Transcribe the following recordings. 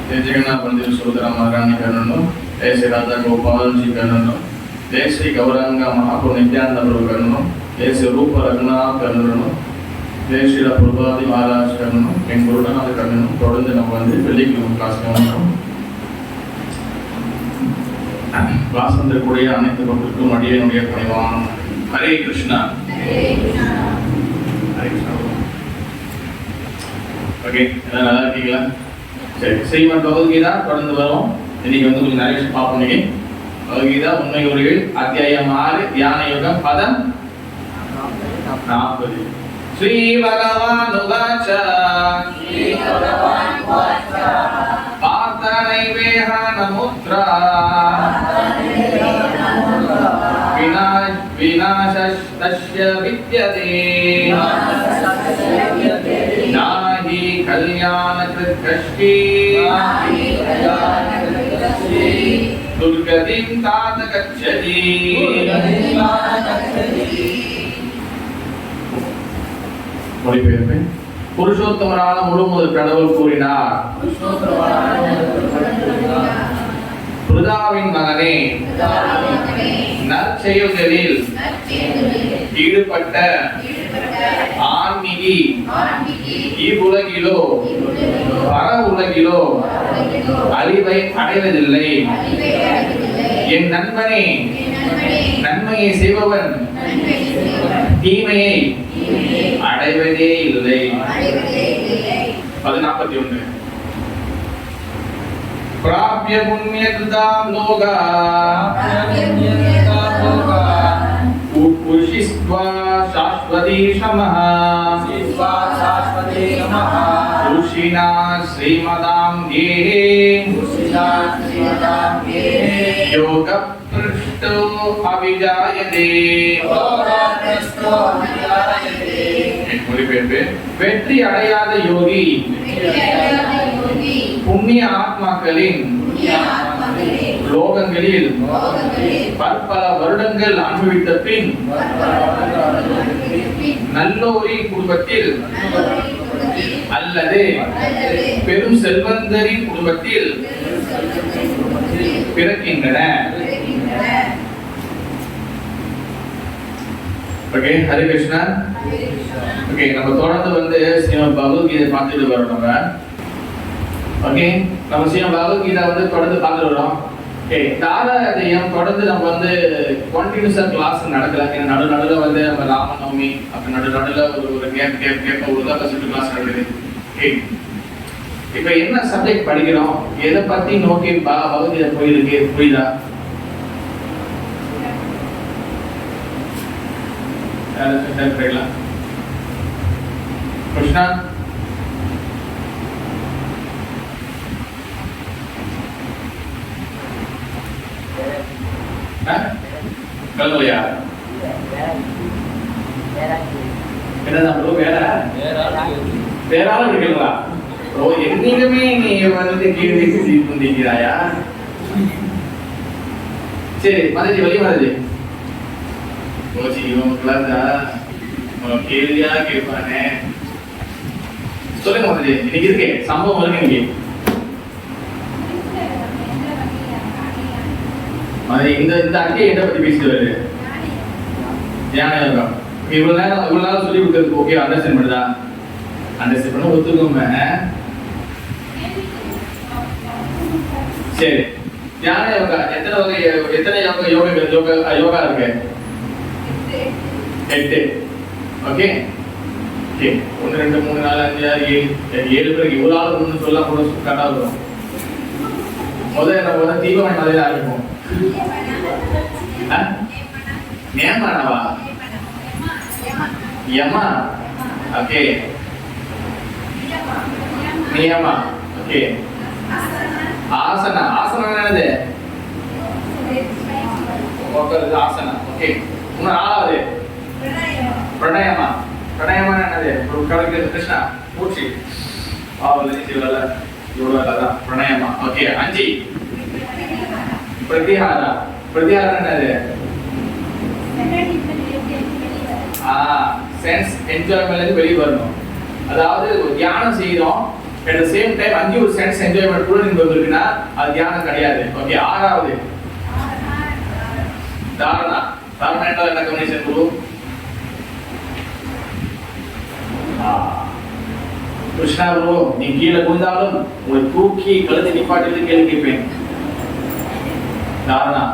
जय जगन्नाथ मंदिर सोदरा महारानी करनो जय श्री राधा गोपाल जी करनो जय श्री गौरांग महाप्रभु नित्यानंद प्रभु करनो जय श्री रूप रघुनाथ करनो जय श्री प्रभुपादी महाराज करनो என் குருநாத கண்ணனும் தொடர்ந்து நம்ம வந்து வெள்ளிக்கிழமை கிளாஸ் கவனிக்கிறோம். கிளாஸ் வந்திருக்கூடிய அனைத்து மக்களுக்கும் அடியனுடைய பணிவான ஹரே கிருஷ்ணா. ஹரே கிருஷ்ணா. ஓகே, நல்லா இருக்கீங்களா? சரி, ஸ்ரீமத் பகவத்கீதா தொடர்ந்து வரும். இன்னைக்கு வந்து கொஞ்சம் நிறைய விஷயம் பார்ப்போம். இன்னைக்கு பகவத்கீதா உண்மை உரைகள் அத்தியாயம் 6 தியான யோகம் பதம் 40. ஸ்ரீ பகவான் உவாச்ச பார்த்த நைவேஹானமுத்ரா விநாசஸ்தஸ்ய வித்யதே நாஹி கல்யாணக்ருத் கஷ்டி துர்கதிம் தாத கச்சதி. மொழிபெயர்ப்பு. புருஷோத்தமரான முழுமுதல் கடவுள் கூறினார், பிருதாவின் மகனே, நற்செயல்களில் ஈடுபட்ட ஆன்மீகி இவ்வுலகிலோ பர உலகிலோ அழிவை அடைவதில்லை. என் நண்பனே, நன்மையை செய்பவன் தீமையை அடைவதே இல்லை. 41. பிராப்ய புண்ணியகிருதாம் லோகா உத்புஷிஸ்த்வா சாஸ்வதி சமஹ ருஷினா ஸ்ரீமதாம் தேஹே யோக பிரஷ்டோ அவிஜாயதே. மொழிபெயர்ப்பு. வெற்றி அடையாத யோகி புண்ணிய ஆத்மாக்களின் லோகங்களில் பற்பல வருடங்கள் அனுபவித்த பின் நல்லோரின் குடும்பத்தில் அல்லது பெரும் செல்வந்தரின் குடும்பத்தில் பிறக்கின்றன. ஓகே, ஹரே கிருஷ்ணா. ஓகே, நம்ம தொடர்ந்து வந்து ஸ்ரீமத் பகவத்கீதை பார்த்துட்டு வரோம். நம்ம ஸ்ரீமத் பகவத்கீதை வந்து தொடர்ந்து பார்த்துட்டு வரோம். ஓகே, தாராதயம் தொடர்ந்து நம்ம வந்து கண்டினியூஸா கிளாஸ் நடக்கல. ஏன்னா நடுநடுல வந்து நம்ம ராமநவமி அப்ப நடுநடுல ஒரு கேப் ஒரு தான் ஃபர்ஸ்ட் கிளாஸ் நடக்குது. ஓகே, இப்போ என்ன சப்ஜெக்ட் படிக்கிறோம், எதை பத்தி நோக்கி பகவத்கீதை போயிருக்கு, புரியுதா? கிருஷ்ணா, கல்லையா என்னதான் ப்ரோ? வேற ஆள் இருக்குங்களா? ஓ, என்னைக்குமே நீ வந்து கேள்வி வந்திருக்கிறாயா? சரி, மதஜி வழி மதஜி போச்சு. இவங்களுக்குலாம் கேள்வியா கேட்பானே. சொல்லுங்க மதஜி, இன்னைக்கு இருக்கு சம்பவம் இருக்கு. இன்னைக்கு இந்த அங்கேயே என்ன பத்தி பேசிட்டு வருது? தியான யோகம். இவ்வளவு நேரம் சொல்லி கொடுத்ததுக்கு ஓகே, அண்டர்ஸ்டாண்ட் பண்ணுதா? அண்டர்ஸ்டாண்ட் பண்ண ஒத்துக்கோங்க. சரி, தியான யோகா எத்தனை வகை, எத்தனை யோகா இருக்கு? 8. ஓகே, 1 2 3 4 5 6 7 பேருக்கு இவ்வளவு ஆள் ஒன்று சொல்ல கூட கரெக்டா இருக்கும். முதல்ல நம்ம தீபமணி மலையில ஆரம்பிப்போம். நேமானவா? யமா. ஓகே, நியமா. ஓகே, ஆசனா. ஆசனம் என்னது? ஆசனா. ஓகே, 4வது பிரணயமா. பிரணயமா என்னது? கிருஷ்ணா மூச்சு பாவலி சிவல இவ்வளவுதான் பிரணயமா. ஓகே, 5 பிரதிஹாரா. பிரதிஹாரம் என்னது? சென்ஸ் என்ஜாய்மெண்ட்ல இருந்து வெளியே வரணும். அதாவது தியானம் செய்யறோம், at the same time அங்கே ஒரு சென்ஸ் என்ஜாய்மெண்ட் கூட இன்பம் இருக்குன்னா அது தியானம் கிடையாது. ஓகே, ஆறாவது தாரணா. தாரணா என்றால் என்ன கவனிச்சு குரு? கிருஷ்ணா குரு, நீ கீழே குந்தாலும் உங்களை தூக்கி கழுத்தை நிப்பாட்டி கேள்வி கேட்பேன். தாரணா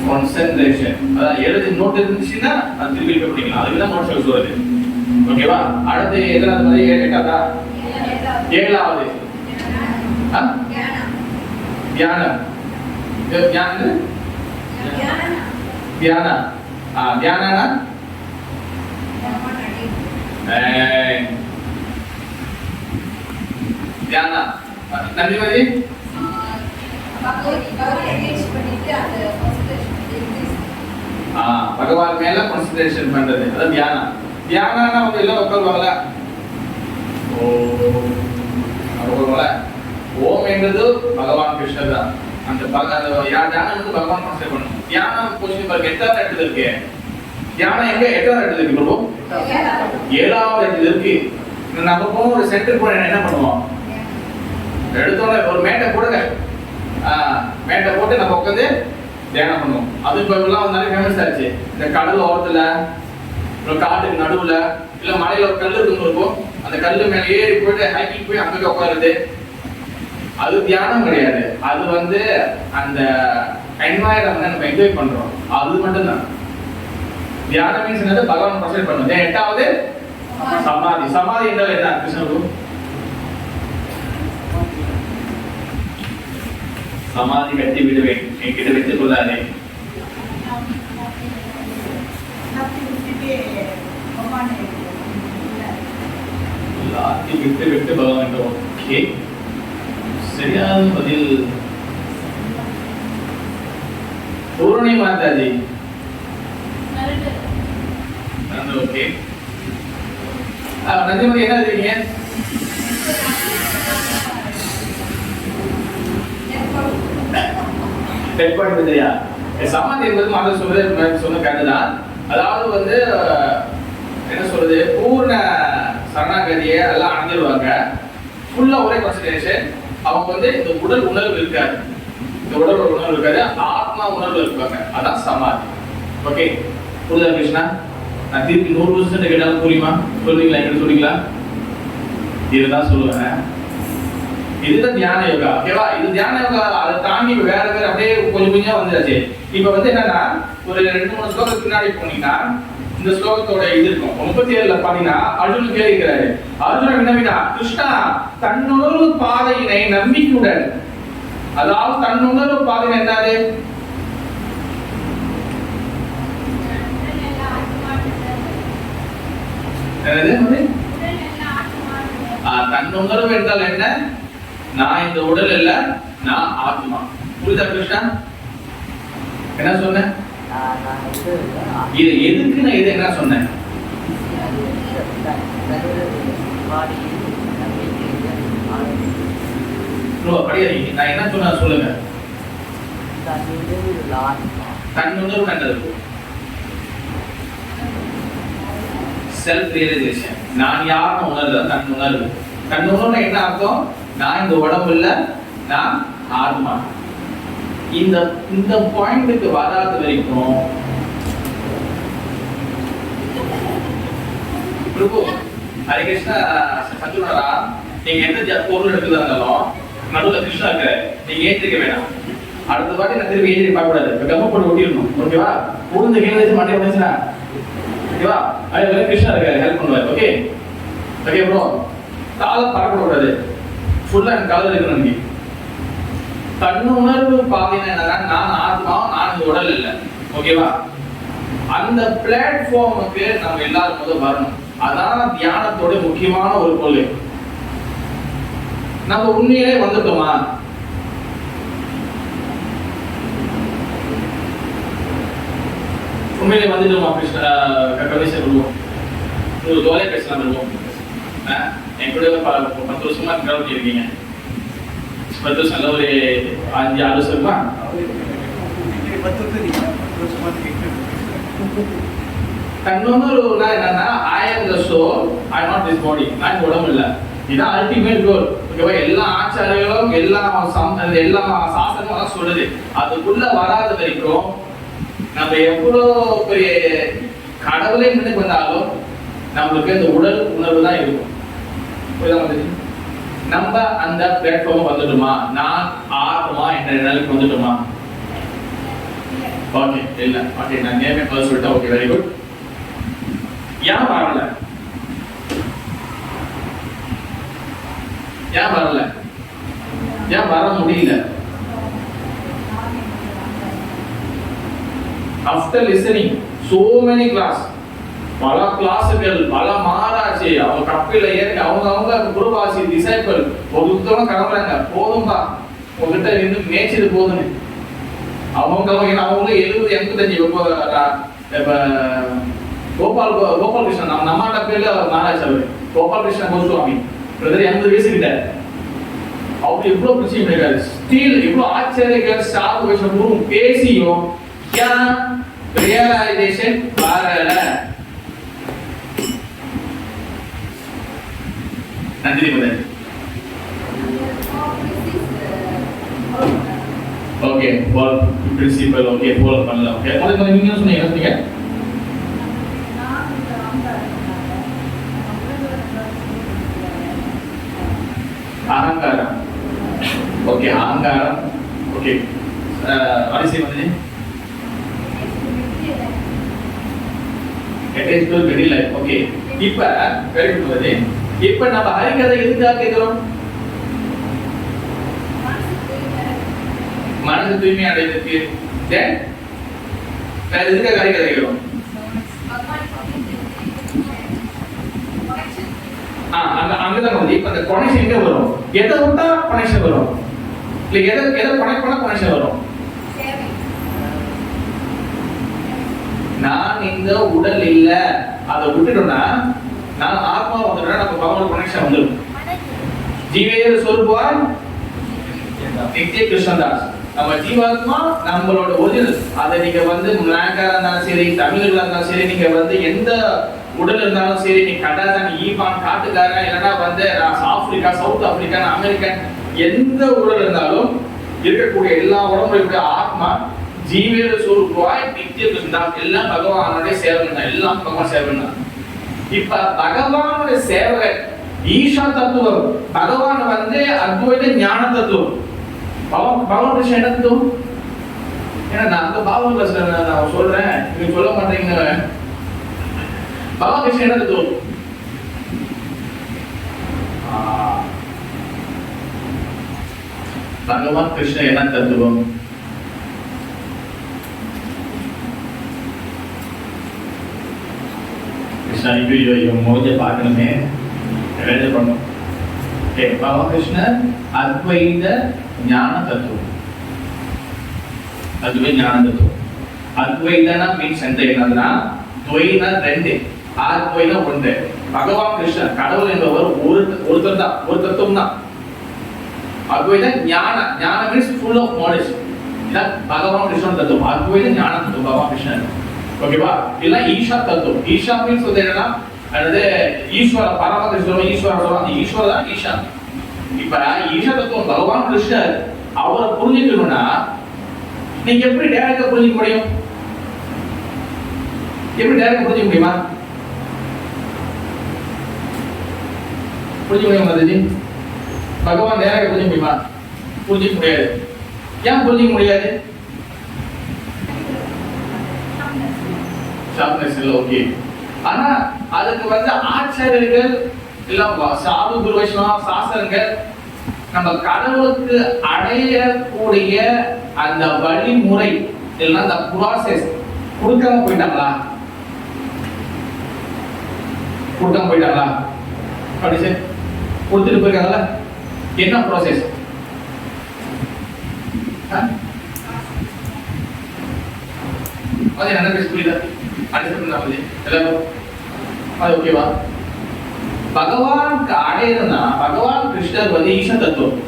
concentration. அதான் எழுதி நோட் இருந்துச்சுன்னா அது திருப்பி படிக்கலாம். அதுக்கு தான் நோட் சொல்றது. ஓகேவா? அடுத்து எதனால மாதிரி எட்டாதா? ஏழாவது தியானம். தியானம் தியானா தியானா தியானா நந்திமதி பகவான் மேல கான்சன்ட்ரேஷன் பண்றது அதான் தியானம். தியானா வந்து எல்லாம் உட்காருவாங்களா? ஓம் என்றது பகவான் கிருஷ்ணர் தான். அந்த தியானம் வந்து பகவான் கான்சன்ட்ரேட் பண்ணணும். தியானம் பொசிஷன் பாருங்க எட்டாவது இடத்துல இருக்கு. தியானம் எங்க எட்டாவது இடத்துல இருக்கு பிரபு? ஏழாவது இடத்துல இருக்கு. நம்ம போன ஒரு சென்டர் போன என்ன பண்ணுவோம்? எடுத்தோட ஒரு மேட்டை போடுங்க. மேட்டை போட்டு நம்ம உட்காந்து தியானம் பண்ணுவோம். அது இப்போ எல்லாம் வந்து ஃபேமஸ் ஆச்சு. இந்த கடல் ஓரத்துல ஒரு காட்டுக்கு நடுவுல இல்ல மலையில ஒரு கல் இருக்கும். அந்த கல்லு மேல ஏறி போயிட்டு ஹைக்கிங் போய் அங்கே உட்காருது. அது தியானம் கிடையாது. அது வந்து அந்த என்வாயரன்மெண்ட் நம்ம என்ஜாய் பண்றோம். அது மட்டும் தான் தியானம். மீன்ஸ் என்னது? பகவான் கான்சன்ட்ரேட் பண்ணுது. எட்டாவது சமாதி. சமாதி என்றால் என்ன கிருஷ்ணகுரு? சமாதி கட்டி விடுவேன், என்கிட்ட வைத்துக் கொள்ளாதே. எல்லாத்தையும் விட்டு விட்டு பகவான். ஓகே, சரியான பதில் பூர்ணி மாதாஜி. ஓகே, நந்திமதி என்ன இருக்கீங்க? சமாதி என்பது மாதம் சொன்ன கருதுதான். அதாவது வந்து என்ன சொல்றது, பூர்ண சரணாகதியை எல்லாம் அடைஞ்சிருவாங்க. ஃபுல்லா ஒரே கான்சன்ட்ரேஷன். அவங்க வந்து இந்த உடல் உணர்வு இருக்காது. இந்த உடல் உணர்வு இருக்காது, ஆத்மா உணர்வு இருப்பாங்க. அதான் சமாதி. ஓகே, புரியுதா கிருஷ்ணா? நான் திருப்பி 100% கேட்டாலும் புரியுமா? சொல்றீங்களா? எங்கிட்ட சொல்றீங்களா? இதுதான் சொல்லுவேன். இதுதான் தியான யோகா. ஓகேவா? இது தியான யோகா. அதை தாண்டி வேற வேற அப்படியே கொஞ்சம் கொஞ்சம் வந்துருச்சு. இப்ப வந்து என்னன்னா, ஒரு 2-3 ஸ்லோகத்துக்கு பின்னாடி போனீங்கன்னா இந்த ஸ்லோகத்தோட இது இருக்கும். 37ல பாத்தீங்கன்னா அர்ஜுனன் கேட்கிறாரு. அர்ஜுனன் வினவினா, கிருஷ்ணா தன்னுணர்வு பாதையினை நம்பிக்கையுடன், அதாவது தன்னுணர்வு பாதை என்னது? தன்னுணர்வு என்றால் என்ன? நான் இந்த உடல் இல்ல, நான் ஆத்மா. புரியுதா கிருஷ்ணா? என்ன சொன்னேன்? இது எதுக்கு நான் இது என்ன சொன்னேன்? நான் என்ன சொன்ன சொல்லுங்க. தன்னுணர்வு என்னது? Self realization. நான் யாருன்னு உணர்றது தன்னுணர்வு. தன்னுணர்வு என்ன அர்த்தம்? நான் இந்த உடம்பு இல்ல, நான் ஆத்மா. இந்த பாயிண்ட்டுக்கு வராத வரைக்கும் பிரபு ஹரே கிருஷ்ணா சத்துணரா, நீங்க எந்த பொருள் எடுக்கிறதா இருந்தாலும் நடுவில் கிருஷ்ணா இருக்க நீங்க ஏற்றிருக்க வேணாம். அடுத்த வாட்டி நான் திருப்பி ஏற்றி பார்க்க கூடாது. கம்ம போட்டு ஒட்டிடணும். ஓகேவா? உளுந்து கீழே வச்சு மண்டே வந்துச்சுன்னா ஓகேவா? அதே கிருஷ்ணா இருக்காரு, ஹெல்ப் பண்ணுவார். Okay okay bro. காலை பறக்கக்கூடாது, ஃபுல்லா எனக்கு காலில் இருக்கணும். நீங்க தன்னுணர்வு பாத்தீங்கன்னா என்னன்னா, நான் ஆத்மா, நான் இந்த உடல் இல்லை. ஓகேவா? அந்த பிளாட்ஃபார்முக்கு நம்ம எல்லாரும் முதல் வரணும். அதான் தியானத்தோட முக்கியமான ஒரு கொள்கை. நம்ம உண்மையிலே வந்துட்டோமா? உண்மையிலே வந்துட்டோமா? கிருஷ்ணா கணேசன் சொல்லுவோம், ஒரு தோலை பேசலாம் இருக்கும். என் கூட 10 வருஷமா கிரௌண்ட் இருக்கீங்க. 10 வருஷம் இல்லை, ஒரு 5-6 வருஷமா இன்னொன்னு என்னன்னா I am the soul, I not this body. நான் உடம்பு இல்லை. இதான் அல்டிமேட் கோல். ஓகேவா? எல்லா ஆச்சாரியர்களும் எல்லா சாஸ்திரங்களும் சொல்லுது. அதுக்குள்ள வராத வரைக்கும் நம்ம எவ்வளோ பெரிய கடவுளை முன்னுக்கு வந்தாலும் நம்மளுக்கு இந்த உடல் உணர்வு தான் இருக்கும். நம்ம அந்த பிளாட்ஃபார்ம் வந்துட்டோமா? நான் ஆத்மா என்ற நிலைக்கு வந்துட்டோமா? ஓகே, இல்ல. ஓகே, நான் நேமே பதில் சொல்லிட்டேன். Okay, very good. ஏன் வரல? ஏன் வரல? ஏன் வர முடியல? After listening so many class, பல கிளாஸுகள், பல மாராட்சி, அவங்க கப்பலில் ஏறி அவங்க குருவாசி டிசைபிள் ஒருத்தரும் கிளம்புறாங்க. போதும்பா, உங்ககிட்ட இருந்து மேய்ச்சது போதுன்னு. அவங்களும் 70-85 இப்ப கோபால் கிருஷ்ணன் நம்ம கப்பலில் மாராட்சி. அவரு கோபால் கிருஷ்ணன் கோஸ்வாமி பிரதர் 80 வயசு கிட்ட. அவர் எவ்வளவு பிரச்சனை பண்ணிருக்காரு. ஸ்டீல் இவ்வளவு ஆச்சரியங்கள் ஸ்டார் வைஷ்ணவரும் பேசியும் ஏன் ரியலைசேஷன் வரல? நன்றி brother. Okay, for principle. Okay, follow பண்ணலாம். ஓகே, அதுக்கு நீங்க சொன்னீங்க அகங்காரம். ஓகே, அகங்காரம். ஓகே, அரிசி வந்து வெரி லைஃப். ஓகே, இப்ப வெரி குட். இப்ப நம்ம ஹரிகதை எதுக்காக கேட்கிறோம்? மனசு தூய்மை அடைவதற்கு. வேற எதுக்காக ஹரிகதை கேட்கிறோம்? அங்கதான் வந்து இப்ப அந்த கனெக்ஷன் எங்க வரும்? எதை விட்டா கனெக்ஷன் வரும்? இல்ல எதை கனெக்ட் பண்ணா கனெக்ஷன் வரும்? நான் இந்த உடல் இல்ல, அதை விட்டுட்டோம்னா நான் ஆத்மா வந்துட்டா நம்ம பகவான் கனெக்ஷன் வந்துடும். ஜீவேர் சொருபான் நித்திய கிருஷ்ணதாஸ். நம்ம ஜீவாத்மா நம்மளோட ஒரிஜினல். அதை நீங்க வந்து மலாய்க்காரா இருந்தாலும் சரி, தமிழர்களா இருந்தாலும் சரி, நீங்க வந்து எந்த உடல் இருந்தாலும் சரி, நீ கடாதான், ஈபான், காட்டுக்காரன், இல்லைன்னா வந்து ஆப்பிரிக்கா, சவுத் ஆப்பிரிக்கா, அமெரிக்கன், எந்த உடல் இருந்தாலும் இருக்கக்கூடிய எல்லா உடம்புடைய ஆத்மா ஜீவேர சொருபாய் நித்திய கிருஷ்ணதாஸ். எல்லாம் பகவானுடைய சேவகன் தான். எல்லாம் பகவான் சேவகன் தான். இப்ப பகவானுடைய சேவகன் ஈஷா தத்துவம். பகவான் வந்து அத்வைத ஞான தத்துவம். பகவான் கிருஷ்ணன் என்ன தத்துவம்? ஏன்னா நான் அந்த பாவம் நான் சொல்றேன், நீங்க சொல்ல மாட்டீங்க. பகவான் கிருஷ்ணன் என்ன தத்துவம்? பகவான் கிருஷ்ணன் என்ன தத்துவம்? மோஜை பார்க்கணுமே, எழுத பண்ணும். பகவான் கிருஷ்ணன் அத்வைத ஞான தத்துவம். அதுவே ஞான தத்துவம். அத்வைதனா மீன்ஸ் என்னதுன்னா துவைனா ரெண்டு, அத்வைனா ஒன்று. பகவான் கிருஷ்ணன் கடவுள் என்பவர் ஒருத்தர் தான், ஒரு தத்துவம் தான். அத்வைத ஞான, ஞான மீன்ஸ் ஃபுல் ஆஃப் நாலேஜ். இதான் பகவான் கிருஷ்ணன் தத்துவம். அத்வைத ஞான தத்துவம் பகவான் கிருஷ்ணன். ஓகேவா? இல்ல ஈஷா தத்துவம். ஈஷா மீன்ஸ் வந்து என்னன்னா அது ஈஸ்வர பரமகிருஷ்ணன். ஈஸ்வர சொல்லுவாங்க, ஈஸ்வர தான் ஈஷா. இப்ப ஈஷா தத்துவம் பகவான் கிருஷ்ணர் அவரை புரிஞ்சுக்கணும்னா நீங்க எப்படி டைரக்டா புரிஞ்சுக்க முடியும்? எப்படி டைரக்டா புரிஞ்சுக்க முடியுமா? புரிஞ்சுக்க முடியுமா மாதாஜி? பகவான் டைரக்டா புரிஞ்சுக்க முடியுமா? புரிஞ்சுக்க முடியாது. ஏன் புரிஞ்சுக்க முடியாது? ஓகே. ஆனா அதுக்கு வந்து ஆச்சாரியர்கள் இல்ல சாது குரு வைஷ்ணவ சாஸ்திரங்கள் நம்ம கடவுளுக்கு அடையக்கூடிய அந்த வழிமுறை இல்லைன்னா அந்த ப்ராசஸ் கொடுக்காம போயிட்டாங்களா? கொடுக்காம போயிட்டாங்களா? படிச்சு கொடுத்துட்டு போயிருக்காங்கல்ல. என்ன ப்ராசஸ்? அது என்ன பேச புரியுதா? அது ஓகேவா? பகவான் அடையணும்னா பகவான் கிருஷ்ணர் வந்து ஈஷ தத்துவம்.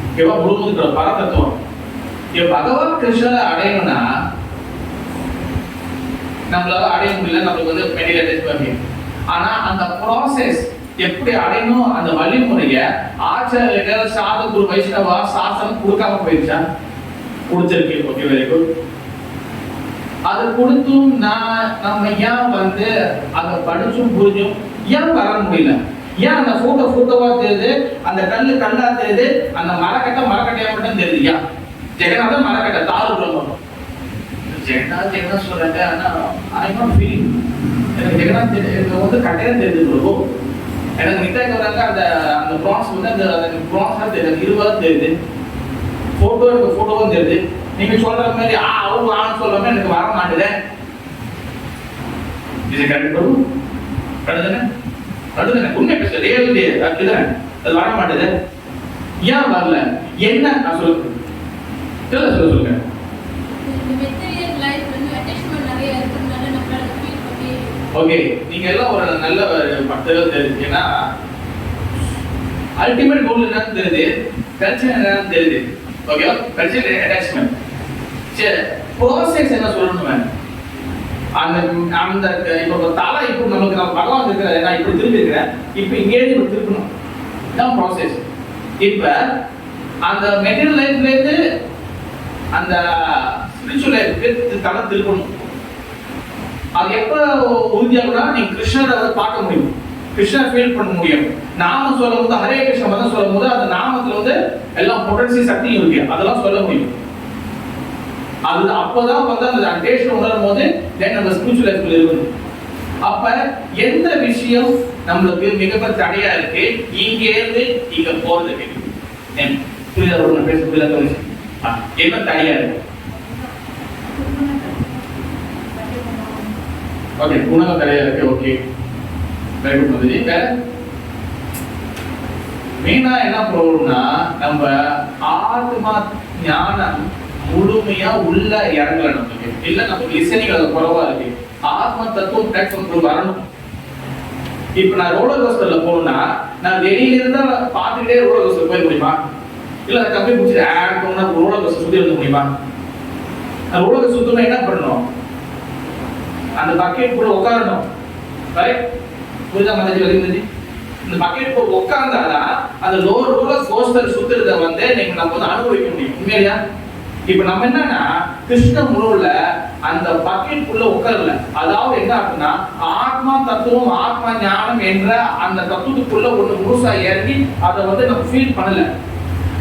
ஓகேவா? முழுமுதல் பர தத்துவம். பகவான் கிருஷ்ணரை அடையணும்னா நம்மளால அடைய முடியல, நம்மளுக்கு வந்து மெட்டீரியல் அட்டாச். ஆனா அந்த ப்ராசஸ் எப்படி அடையணும், அந்த வழிமுறைய ஆச்சாரியர்கள் சாதகுரு வைஷ்ணவா சாஸ்திரம் கொடுக்காம போயிருச்சா? கொடுத்திருக்கு. Okay, very good. அது கொடுத்தும் நம்ம ஏன் வந்து அதை படிச்சும் புரிஞ்சும் ஏன் வர முடியல? ஏன் அந்த போட்டோவா தெரியுது, அந்த கல்லா தெரியுது, அந்த மரக்கட்டையா மட்டும் தெரியுது? ஏன் ஜெகநாதன் மரக்கட்டை தாரு பிரம்மம் ஜெகநாத் சொல்றாங்க. ஆனா ஐ நாட் ஃபீலிங், எனக்கு ஜெகநாத் வந்து கட்டையா தெரியுது ப்ரோ. எனக்கு நித்தாய்க்கு வராங்க அந்த ப்ரான்ஸ் வந்து அந்த ப்ரான்ஸா தெரியுது, இருவா தெரியுது, போட்டோவும் தெரியுது. நீங்க சொல்ற மாதிரி அவங்க சொல்ற மாதிரி எனக்கு வர மாட்டேது. இது கரெக்ட் ப்ரோ? கரெக்ட் உண்மை பேச ரியல் அப்படிதான். அது வர மாட்டேது. ஏன் வரல? என்ன நான் சொல்லுங்க. ஓகே, நீங்க எல்லாம் ஒரு நல்ல பக்தர்கள் தெரிஞ்சுன்னா அல்டிமேட் கோல் என்னன்னு தெரியுது, பிரச்சனை என்னன்னு தெரியுது. ஓகே, பிரச்சனை அட்டாச்மெண்ட். சரி, ப்ராசஸ் என்ன சொல்லணும்? அந்த அந்த இப்போ தலை இப்போ நமக்கு நம்ம பகவான் இருக்கிற நான் இப்படி திரும்பி இருக்கிறேன், இப்போ இங்கே இப்படி திருப்பணும், இதான் ப்ராசஸ். இப்போ அந்த மெட்டீரியல் லைஃப்ல இருந்து அந்த ஸ்பிரிச்சுவல் லைஃப்க்கு தலை திருப்பணும். அது எப்ப உறுதியாகும்னா நீங்க கிருஷ்ணரை பார்க்க முடியும், கிருஷ்ணரை ஃபீல் பண்ண முடியும். நாமம் சொல்லும் போது, ஹரே கிருஷ்ண மதம் சொல்லும் போது அந்த நாமத்துல வந்து எல்லாம் பொட்டன்சி சக்தியும் இருக்கு, அதெல்லாம் சொல்ல முடியும். அது அப்பதான் வந்து அந்த டேஸ்ட் உணரும் போது நம்ம ஸ்பிரிச்சுவல் லைஃப்ல இருக்குது. அப்ப எந்த விஷயம் நம்மளுக்கு மிகப்பெரிய தடையா இருக்கு, இங்க இருந்து இங்க போறதுக்கு புரியுதா? ஒரு பேச புரியுதா? என்ன தடையா இருக்கு? ஓகே, குணம் தடையா இருக்கு. Okay, very good Madhuji. வேற மெயினா என்ன ப்ராப்ளம்னா நம்ம ஆத்மா ஞானம் முழுமையா உள்ள இறங்கல நமக்கு, இல்ல நமக்கு லிசனிங் அது குறைவா இருக்கு. ஆத்ம தத்துவம் பிளாட்ஃபார்ம் வரணும். இப்ப நான் ரோலர் கோஸ்டர்ல போகணும்னா நான் வெளியில இருந்தா பார்த்துக்கிட்டே ரோலர் கோஸ்டர் போய் முடியுமா? இல்ல அதை கம்பி பிடிச்சி ஆட் பண்ணா ரோலர் கோஸ்டர் சுத்தி இருக்க முடியுமா? ரோலர் கோஸ்டர் சுத்தணும் என்ன பண்ணணும்? அந்த பக்கெட் கூட உட்காரணும். கரெக்ட்? புரியுதா மதஜி? இந்த பக்கெட் கூட உட்கார்ந்தாதான் அந்த ரோலர் கோஸ்டர் சுத்துறத வந்து நீங்க நம்ம வந்து அனுபவிக்க முடியும். உண்மையா? இப்ப நம்ம என்னன்னா கிருஷ்ண முழுல அந்த பக்கெட் குள்ள உட்காரல. அதாவது என்ன அப்படின்னா ஆத்மா தத்துவம் ஆத்மா ஞானம் என்ற அந்த தத்துவத்துக்குள்ள ஒண்ணு முழுசா இறங்கி அதை வந்து நம்ம ஃபீல் பண்ணல.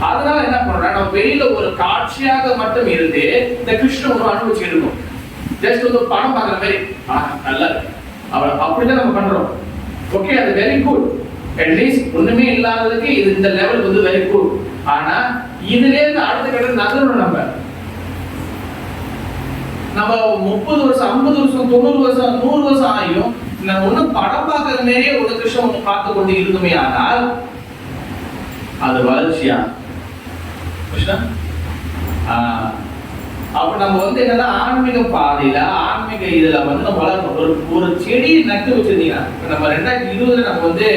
அதனால என்ன பண்றோம், நம்ம வெளியில ஒரு காட்சியாக மட்டும் இருந்து இந்த கிருஷ்ண உணவு அனுபவிச்சு இருக்கும். ஜஸ்ட் வந்து படம் பார்க்குற மாதிரி நல்லா அவளை அப்படிதான் நம்ம பண்றோம். ஓகே, அது வெரி குட். அட்லீஸ்ட் ஒண்ணுமே இல்லாததுக்கு இது இந்த லெவல் வந்து வெரி குட். ஆனா இதுல இருந்து அடுத்த கட்டம் நகரணும். நம்ம 30 வருஷம் 50 வருஷம் 90 வருஷம் 100 வருஷம் ஆகியும் நம்ம ஒண்ணு படம் பார்க்கற மாதிரியே ஒரு கிருஷ்ணன் ஒண்ணு பார்த்து கொண்டு இருந்துமே ஆனால் அது வளர்ச்சியா கிருஷ்ணா? அப்ப நம்ம வந்து என்னன்னா ஆன்மீக பாதையில ஆன்மீக இதுல வந்து நம்ம வளரணும். ஒரு செடியை நட்டு வச்சிருந்தீங்கன்னா இப்ப நம்ம 2020 நம்ம வந்து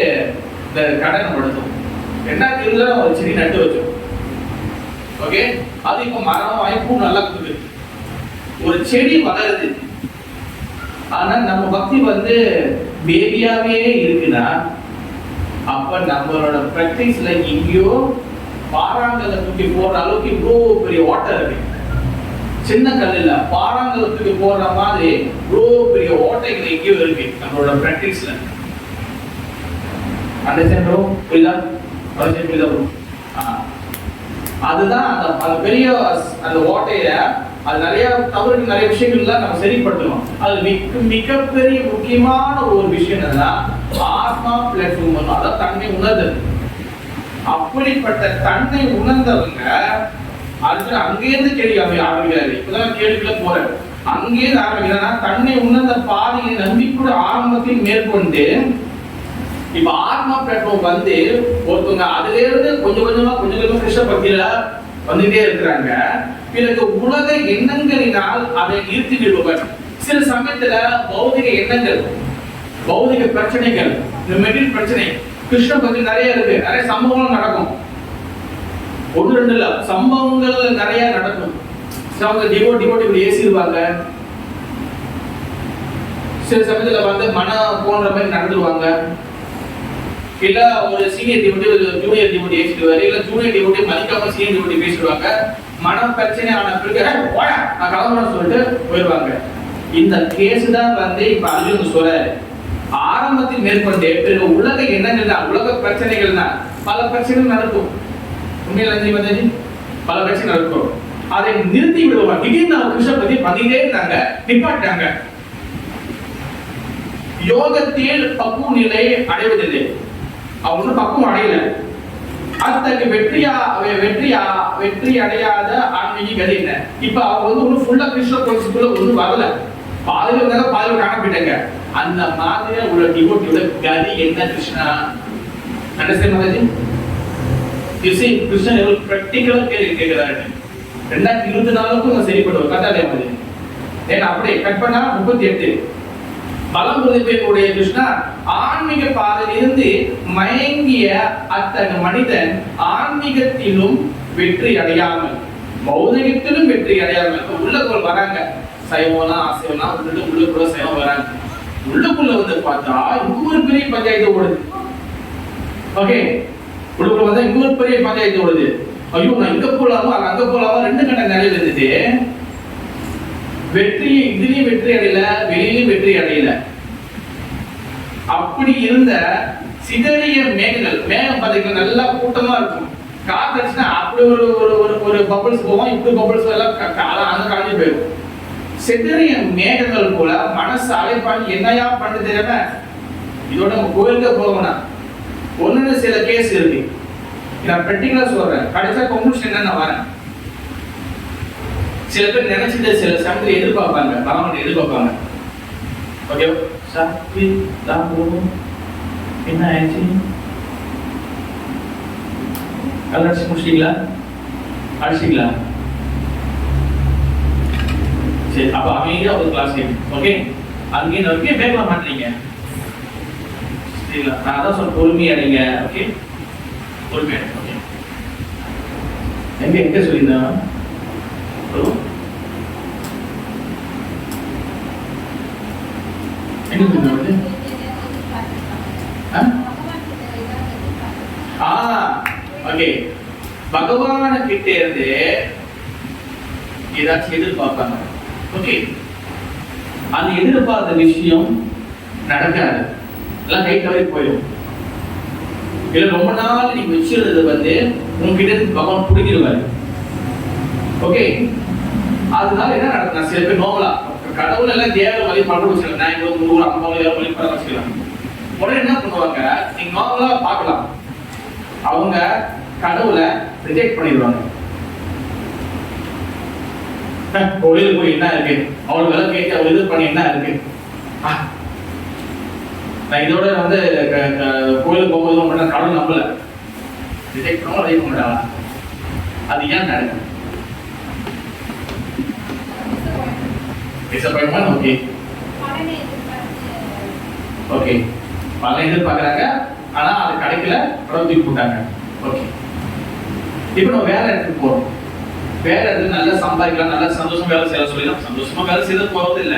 இந்த கடை நம்ம எடுத்தோம். 2020 நம்ம ஒரு செடி நட்டு வச்சோம். ஓகே, அது இப்ப மரம் வாய்ப்பும் நல்லா கொடுக்குது, ஒரு செடி வளருது. ஆனா நம்ம பக்தி வந்து பேபியாவே இருக்குன்னா அப்ப நம்மளோட பிராக்டிஸ்ல எங்கேயோ பாறாங்கல்ல தூக்கி போடுற அளவுக்கு இவ்வளோ பெரிய ஓட்டை இருக்கு. சின்ன கல்லுல பாறாங்கல்ல தூக்கி போடுற மாதிரி இவ்வளோ பெரிய ஓட்டைகள் எங்கேயோ இருக்கு நம்மளோட பிராக்டிஸ்ல. Understand bro? புரியுதா? புரியுதா ப்ரோ? அதுதான் அந்த பெரிய அந்த ஓட்டையில அது நிறைய தவறுகள் நிறைய விஷயங்கள்லாம் நம்ம சரிப்படுத்தணும். அது மிகப்பெரிய முக்கியமான ஒரு விஷயம் என்னன்னா ஆத்மா பிளாட்ஃபார்ம், அதாவது தன்னை உணர்தல். அப்படிப்பட்ட தன்னை உணர்ந்தவங்க அர்ஜுன் அங்கேருந்து கேள்வி ஆரம்பிக்கிறாரு. இப்பதான் கேள்விக்குள்ள போறாரு. அங்கேருந்து ஆரம்பிக்கிறா தன்னை உணர்ந்த பாதையை நம்பிக்கூட ஆரம்பத்தில் மேற்கொண்டு இப்ப ஆத்மா பிளாட்ஃபார்ம் வந்து ஒருத்தவங்க அதுல இருந்து கொஞ்சம் கொஞ்சமா கிருஷ்ண பக்தியில வந்துட்டே இருக்கிறாங்க. பிறகு உலக எண்ணங்களினால் அதை நிறுத்தி விடுவார். சில சமயத்துல பௌதிக எண்ணங்கள், பௌதிக பிரச்சனைகள், இந்த மெட்டீரியல் பிரச்சனை கிருஷ்ண பக்தி நிறைய இருக்கு. நிறைய சம்பவங்கள் நடக்கும். 1-2 இல்ல, சம்பவங்கள் நிறைய நடக்கும். அவங்க டிவோட்டி இப்படி ஏசிடுவாங்க. சில சமயத்துல வந்து மனம் போன்ற மாதிரி நடந்துருவாங்க. இல்ல ஒரு சீனியர் டியூட்டி ஜூனியர் டியூட்டி பேசிடுவாரு, இல்ல ஜூனியர் டியூட்டி மதிக்காம சீனியர் டியூட்டி பேசிடுவாங்க. மன பிரச்சனை ஆன பிறகு நான் கிளம்புறேன்னு சொல்லிட்டு போயிடுவாங்க. இந்த கேஸ் தான் வந்து இப்ப அர்ஜுன் சொல்றாரு. ஆரம்பத்தில் மேற்கொண்டு உலக எண்ணங்கள்னா உலக பிரச்சனைகள்னா பல பிரச்சனைகள் நடக்கும். உண்மையில பல பிரச்சனை நடக்கும். அதை நிறுத்தி விடுவாங்க. திடீர்னு கிருஷ்ண பத்தி பண்ணிட்டே இருந்தாங்க, நிப்பாட்டாங்க. யோகத்தில் பக்குவ நிலை அடைவதில்லை. அவங்க பக்குவம் அடையல. அத்தகைய வெற்றி அடையாத ஆன்மீக கதி என்ன? இப்ப அவங்க வந்து ஒண்ணு ஃபுல்லா கிருஷ்ண கோஷத்துக்குள்ள ஒண்ணு வரல. பாதியில இருந்தாங்க, பாதியில காணப்பட்டாங்க. அந்த மாதிரி உள்ள டிவோட்டியோட கதி என்ன கிருஷ்ணா? அண்டர்ஸ்டாண்ட் மாதாஜி? கிருஷ்ண கிருஷ்ணன் எவ்வளவு பிராக்டிகலா கேட்கிறாரு. 2024க்கும் சரிப்படுவோம். கட்டாலே மாதிரி ஏன்னா அப்படியே கட் பண்ணா 38 பலம் பிரதிபலிக்கக்கூடிய கிருஷ்ணா ஆன்மீக பாதையிலிருந்து மயங்கிய அத்தகைய மனிதன் ஆன்மீகத்திலும் வெற்றி அடையாமல் பௌதிகத்திலும் வெற்றி அடையாமல் உள்ளுக்குள்ள வராங்க. சைவம்லாம் அசைவம்லாம் விட்டுட்டு உள்ளுக்குள்ள சைவம் வராங்க. உள்ளுக்குள்ள வந்து பார்த்தா இங்க ஒரு பெரிய பஞ்சாயத்து ஓடுது. ஓகே, உள்ளுக்குள்ள வந்தா இங்க ஒரு பெரிய பஞ்சாயத்து ஓடுது. ஐயோ நான் இங்க போலாமா அங்க போலாமா ரெண்டு கண்ட நிலையில இருந்துட்டு வெற்றி இதுலயும் வெற்றி அடையல, வெளியிலும் வெற்றி அடையல. அப்படி இருந்த சிதறிய மேகம் பார்த்தீங்கன்னா நல்லா கூட்டமா இருக்கும். காத்துச்சுன்னா அப்படி ஒரு பபிள்ஸ் போவோம், இப்படி பபிள்ஸ் எல்லாம் அங்க காஞ்சி போயிடும். சிதறிய மேகங்கள் போல மனசு அலைப்பாடி என்னையா பண்ணு தெரியாம இதோட நம்ம கோயிலுக்கு போகணும். ஒன்னு சில கேஸ் இருக்கு, நான் பிராக்டிகலா சொல்றேன். கடைசியா கன்க்ளூஷன் என்ன நான் வரேன். சில பேர் நினைச்சிட்டு சில சமயத்தில் எதிர்பார்ப்பாங்க, பகவான் எதிர்பார்ப்பாங்க. ஓகே சார் என்ன ஆயிடுச்சு, கலர்ச்சி முடிச்சிட்டீங்களா, அடிச்சிங்களா? சரி, அப்ப அமைதியா ஒரு கிளாஸ் ஓகே. அங்கேயும் வரைக்கும் பேக்கலாம் மாட்டீங்க சரிங்களா? நான் தான் சொல்ல பொறுமையா அடைங்க. ஓகே, பொறுமையா ஓகே. எங்க சொல்லியிருந்தேன் பகவான கிட்ட இருந்து ஏதாச்சும் எதிர்பார்ப்பாங்க. ஓகே, அந்த எதிர்பார்த்த விஷயம் நடக்காது, எல்லாம் கை தவறி போயிடும். இல்ல ரொம்ப நாள் நீங்க வச்சிருந்தது வந்து உங்ககிட்ட இருந்து பகவான் பிடிக்கிடுவாரு. ஓகே, அதனால என்ன நடக்கும்? சில பேர் நோவலா கடவுள் எல்லாம் தேவை வழிபாடு வச்சுக்கலாம். நான் 150 வழிபாடு வச்சுக்கலாம். உடனே என்ன பண்ணுவாங்க, நீங்க நோவலா பார்க்கலாம், அவங்க கடவுளை ரிஜெக்ட் பண்ணிடுவாங்க. கோயிலுக்கு போய் என்ன இருக்கு, அவங்களுக்கு எல்லாம் கேட்டு அவங்க இது பண்ணி என்ன இருக்கு. நான் இதோட வந்து கோயிலுக்கு போகும்போது கடவுள் நம்பல, ரிஜெக்ட் பண்ணவும் அதே பண்ணாங்களா? அது ஏன் நடக்கும்? டிசப்பாயின்ட்மென்ட். ஓகே ஓகே, பல எதிர்பார்க்கறாங்க, ஆனா அது கிடைக்கல, தூக்கி போட்டாங்க. ஓகே, இப்போ நம்ம வேற இடத்துக்கு போறோம். வேற இடத்துல நல்லா சம்பாதிக்கலாம், நல்லா சந்தோஷமா வேலை செய்யலாம் சொல்லலாம். சந்தோஷமா வேலை செய்யறது போறது இல்ல,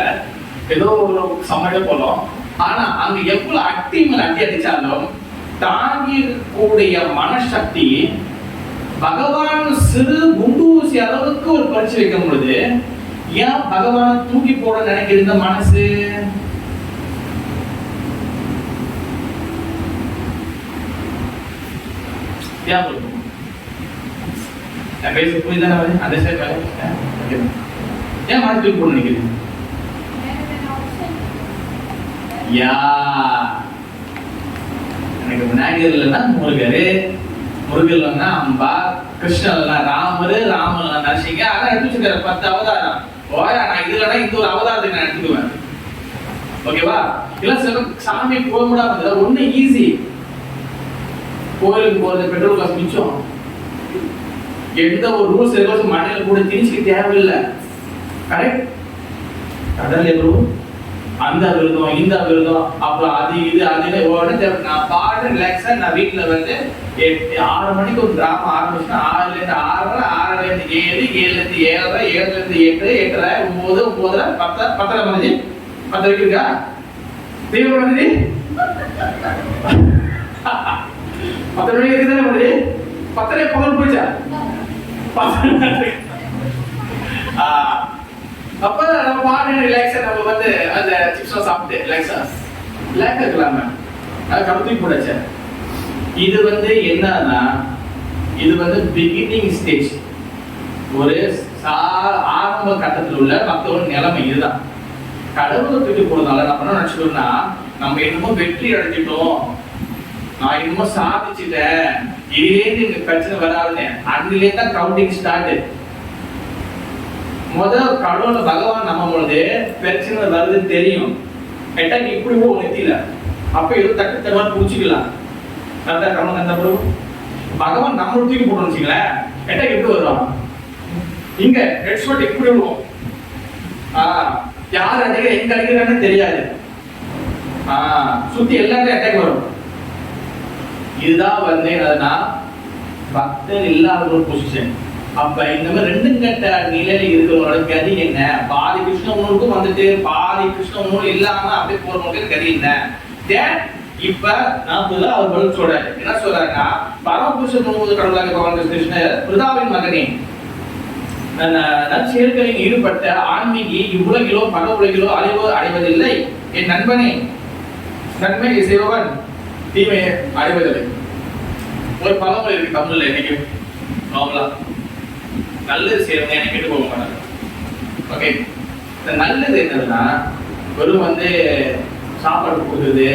ஏதோ ஒரு சம்பாதிக்க போறோம். ஆனா அங்க எவ்வளவு அக்டிவ் அட்டி அடிச்சாலும் தாங்கி கூடிய மனசக்தி பகவான் சிறு குண்டூசி அளவுக்கு ஒரு பரிசு வைக்கும் பொழுது ஏன் பகவான் தூக்கி போட நினைக்கிற இந்த மனசு? புரியுதான? அந்த சைடு ஏன் மனசு தூக்கி போட நினைக்கிறீங்க? எனக்கு விநாயகர்லன்னா முருகர்லன்னா அம்பா, கிருஷ்ணன்ல ராமர், ராமன்ல நரசிங்க. அதான் எடுத்து வச்சுக்கிற 10 அவதாரம். ஓயா நான் இதுலன்னா இந்த ஒரு அவதாரத்தை நான் எடுத்துக்குவேன். ஓகேவா? இல்ல சில சாமி போக ஒண்ணு ஈஸி, கோயிலுக்கு போறது பெட்ரோல் காசு மிச்சம், எந்த ஒரு ரூல்ஸ் ரெகுலேஷன் மண்ணில கூட திணிச்சுக்க தேவையில்லை. கரெக்ட்? கடல் எவ்வளவு அந்த விருதம் இந்த விருதம் அப்புறம் அது இது அதுன்னு உடனே நான் பாட்டு ரிலாக்ஸா நான் வீட்டுல வந்து 6 மணிக்கு ஒரு டிராமா ஆரம்பிச்சுன்னா 6ல இருந்து 6:30, 6ல இருந்து 7, 7ல இருந்து 7:30, 7ல இருந்து 8, 8:30, 9, 9:30, 10, 10:30 10 வரைக்கும் இருக்கா? தெய்வம் வந்து 10 மணிக்கு இருக்குதானே வருது 10 பகல் போச்சா அப்ப நம்ம பாருங்க ரிலாக்ஸா நம்ம வந்து அந்த சிப்ஸ் சாப்பிட்டு ரிலாக்ஸா இருக்கலாமே அது கம்பெனி போடாச்சு. இது வந்து என்னன்னா இது வந்து பிகினிங் ஸ்டேஜ், ஒரு ஆரம்ப கட்டத்தில் உள்ள மக்களோட நிலைமை இதுதான். கடவுளை தூக்கி போறதுனால நம்ம என்ன நினைச்சிட்டோம்னா நம்ம என்னமோ வெற்றி அடைஞ்சிட்டோம், நான் என்னமோ சாதிச்சுட்டேன், இதுலேருந்து இங்க பிரச்சனை வராதுன்னு அன்னிலேருந்து தான் கவுண்டிங் ஸ்டார்ட். முதல் கடவுளை பகவான் நம்பும் பொழுது பிரச்சனை வருதுன்னு தெரியும், எட்டாக்கு இப்படி நெத்தியில அப்ப ஏதோ தட்டு தருவான்னு புடிச்சுக்கலாம். கரெக்டா கவனம் கண்ட பகவான் நம்ம தூக்கி போட்டோம்னு வச்சுங்களேன், எட்டாக்கு எப்படி வருவான் இங்க ஹெட் ஷாட் எப்படி விடுவோம், யார் அடிக்கிற எங்க அடிக்கிறான்னு தெரியாது, சுத்தி எல்லாமே அட்டாக் வரும். இதுதான் வந்து என்னதுன்னா பக்தர் இல்லாத ஒரு பொசிஷன். அப்ப இந்த மாதிரி 2 கட்ட நிலையில இருக்கிறவங்களோட கதி என்ன? பாதி கிருஷ்ண உணர்வுக்கும் வந்துட்டு பாதி கிருஷ்ண உணர்வு இல்லாம அப்படியே போறவங்களுக்கு கதி என்ன? இப்ப நான் முதல்ல அவர் பதில் சொல்றாரு. என்ன சொல்றாருன்னா, பரமபுருஷ உணவு கடவுளாக பகவான் கிருஷ்ணர் பிருதாவின் மகனே, நற்செயல்களில் ஈடுபட்ட ஆன்மீகி இவ்வுலகிலோ பல உலகிலோ அடைவதில்லை. என் நண்பனே, நன்மை செய்பவன் தீமையை அடைவதில்லை. ஒரு பழமொழி இருக்கு தமிழ்ல, இன்னைக்கு நார்மலா நல்லது செய்யறவங்க எனக்கு கேட்டு போக மாட்டாங்க. ஓகே, இந்த நல்லது என்னதுன்னா வெறும் வந்து சாப்பாடு கொடுக்குறது,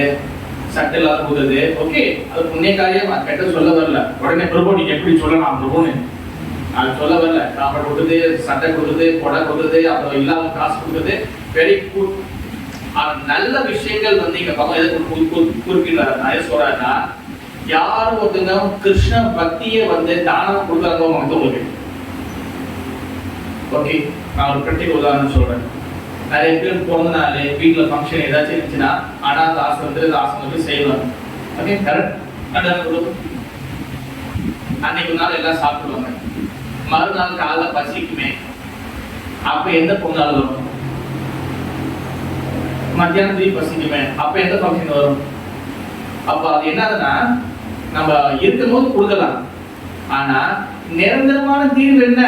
சட்டை இல்லாத கொடுக்குறது, ஓகே அது புண்ணிய காரியம், அது கெட்ட சொல்ல வரல. உடனே பிரபு நீங்க எப்படி சொல்லலாம் பிரபுன்னு அது சொல்ல வரல. சாப்பாடு கொடுக்குறது, சட்டை கொடுக்குறது, கொடை கொடுக்குறது, அப்புறம் இல்லாத காசு கொடுக்குறது, வெரி குட். நல்ல விஷயங்கள் வந்து இங்க பக்கம் எதை குறிப்பிடுறாரு, நான் எது சொல்றாருன்னா, யாரும் ஒருத்தங்க கிருஷ்ண பக்தியை வந்து தானம் கொடுக்குறாங்க வந்து உங்களுக்கு. ஓகே, நான் ஒரு பிரத்யேக உதாரணம் சொல்றேன். நிறைய பேர் பிறந்த நாள் வீட்டுல ஃபங்க்ஷன் ஏதாச்சும் இருந்துச்சுன்னா அனாத ஆசிரமத்துக்கு செய்வாங்க. Okay, correct. அன்னைக்கு நாள் எல்லாம் சாப்பிடுவாங்க. மறுநாள் காலைல பசிக்குமே, அப்ப எந்த பொங்கல் வரும்? மத்தியானத்துக்கு பசிக்குமே, அப்ப எந்த ஃபங்க்ஷன் வரும்? அப்ப அது என்னதுன்னா, நம்ம இருக்கும் போது கொடுக்கலாம், ஆனா நிரந்தரமான தீர்வு என்ன?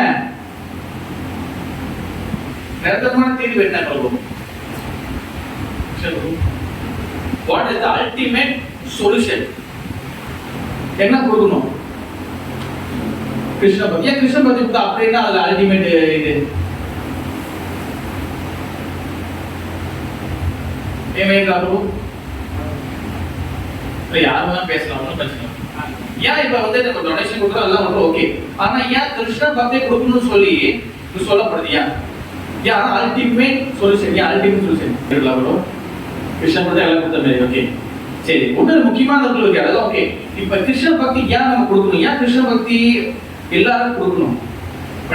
நிரந்தரமான தீர்வு என்ன சொல்லுவோம்? What is the ultimate solution? என்ன கொடுக்கணும்? கிருஷ்ண பக்தி. ஏன் கிருஷ்ண பக்தி கொடுத்தா அப்படின்னா அது அல்டிமேட் இது யாரும் பேசலாம், ஒன்றும் பிரச்சனை. ஏன் இப்ப வந்து நம்ம டொனேஷன் கொடுக்குறோம் எல்லாம் ஒன்றும் ஓகே, ஆனா ஏன் கிருஷ்ண பக்தி கொடுக்கணும்னு சொல்லி சொல்லப்படுது? ஏன் அல்டிமேட் சொல்யூஷன்? ஏன் அல்டிமேட் சொல்யூஷன்? கிருஷ்ண பக்தி எல்லாம் கொடுத்த மாதிரி. ஓகே, சரி, ஒன்று முக்கியமான இருக்கு, அதெல்லாம் ஓகே. இப்ப கிருஷ்ண பக்தி ஏன் நம்ம கொடுக்கணும்? ஏன் கிருஷ்ண பக்தி எல்லாரும் கொடுக்கணும்?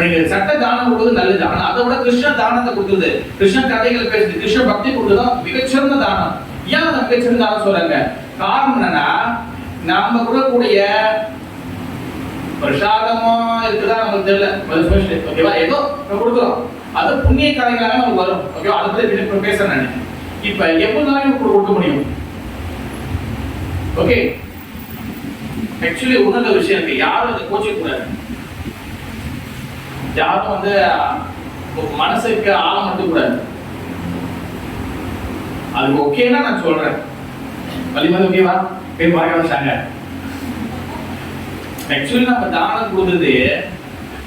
நீங்க சட்ட தானம் கொடுக்குறது நல்லது, ஆனா அதை விட கிருஷ்ண தானத்தை கொடுக்குறது, கிருஷ்ண கதைகள் பேசுறது, கிருஷ்ண பக்தி கொடுக்குறதுதான் மிகச்சிறந்த தானம். ஏன் அதை மிகச்சிறந்த தானம் சொல்றாங்க? காரணம் என்னன்னா, நாம கொடுக்கக்கூடிய பிரசாதமா இருக்குதா நமக்கு தெரியல, ஓகேவா? ஏதோ நம்ம கொடுக்குறோம், அது புண்ணிய காரியங்களாக நமக்கு வரும். ஓகேவா? அதை பத்தி பேசுறேன் நான். இப்ப எப்போதாலும் கொடுக்க முடியும். ஓகே, ஆக்சுவலி உணர்ந்த விஷயம் இருக்கு, யாரும் அதை கோச்சிக்க கூடாது. யாரும் வந்து மனசுக்கு ஆழம் மட்டும் கூடாது. அது ஓகேனா நான் சொல்றேன், வலிமது ஓகேவா? பேர் பார்க்க வச்சாங்க. ஆக்சுவலி நம்ம தானம் கொடுத்தது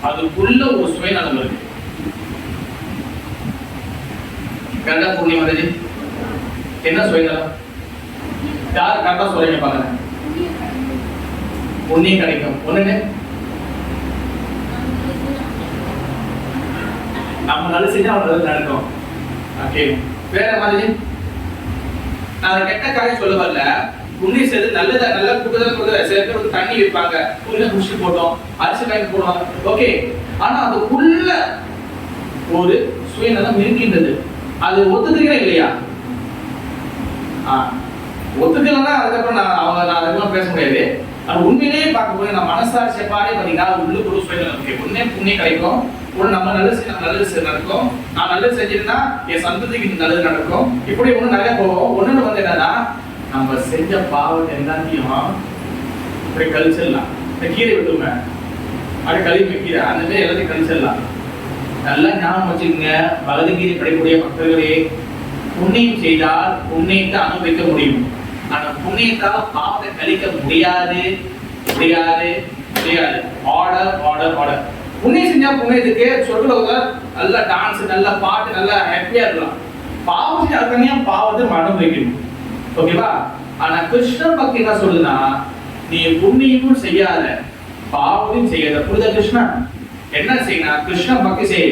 அதுக்குள்ள ஒரு சுயநலம் இருக்கு. கரெக்டா பூர்ணிமாதேஜி, என்ன சுயநலம்? யாரு கரெக்டா சொல்றீங்க பாருங்க. புண்ணியம் கிடைக்கும் ஒண்ணுன்னு நம்ம நல்லது செஞ்சா அவங்களுக்கு நடக்கும். ஓகே, வேற மாதிரி நான் கெட்ட காரியம் சொல்ல வரல. புண்ணியம் செய்து நல்லதா நல்லா கொடுக்குற சில பேர் வந்து தண்ணி வைப்பாங்க, புண்ணிய குடிச்சு போட்டோம், அரிசி காய்ச்சி போடுவாங்க, ஓகே. ஆனா அதுக்குள்ள ஒரு சுயநலம் இருக்கின்றது. அது ஒத்துக்கிறீங்களா இல்லையா? ஒத்துக்கலன்னா அதுக்கப்புறம் நான் அதுக்கெல்லாம் பேச முடியாது. அது உண்மையிலேயே பார்க்க போய் நான் மனசாட்சியை பாடே பார்த்தீங்கன்னா உள்ளுக்குள்ள சுயநலம் இருக்கு. புண்ணியம் கிடைக்கும், நம்ம நல்லது செய்ய நல்லது நடக்கும், நான் நல்லது செஞ்சிருந்தா என் சந்ததிக்கு நல்லது நடக்கும். இப்படி ஒண்ணு நிறைய போவோம். ஒண்ணு வந்து என்னன்னா, நம்ம செஞ்ச பாவத்தை எல்லாத்தையும் இப்படி கழிச்சிடலாம். இந்த கீரை விட்டுங்க, அது கழிவு கீரை அந்த மாதிரி எல்லாத்தையும் கழிச்சிடலாம். நல்லா ஞாபகம் வச்சுக்கோங்க, பகவத்கீதை படிக்கக்கூடிய பக்தர்களே, புண்ணியம் செய்தால் புண்ணியத்தை அனுபவிக்க முடியும். ஆனா புண்ணியத்தால் பாவத்தை கழிக்க முடியாது முடியாது முடியாது. Order order order. புண்ணியம் செஞ்சா புண்ணியத்துக்கு சொர்க்கலோகத்துல நல்ல டான்ஸ், நல்ல பாட்டு, நல்ல ஹாப்பியா இருக்கலாம். பாவம் செஞ்சா தனியா பாவத்தை அனுபவிக்கணும். ஓகேவா? ஆனா கிருஷ்ண பக்தி என்ன சொல்லுதுன்னா, நீ புண்ணியமும் செய்யாத பாவத்தையும் செய்யாத. புரியுதா? கிருஷ்ணா என்ன செய்யணும்? கிருஷ்ண பக்தி செய்ய.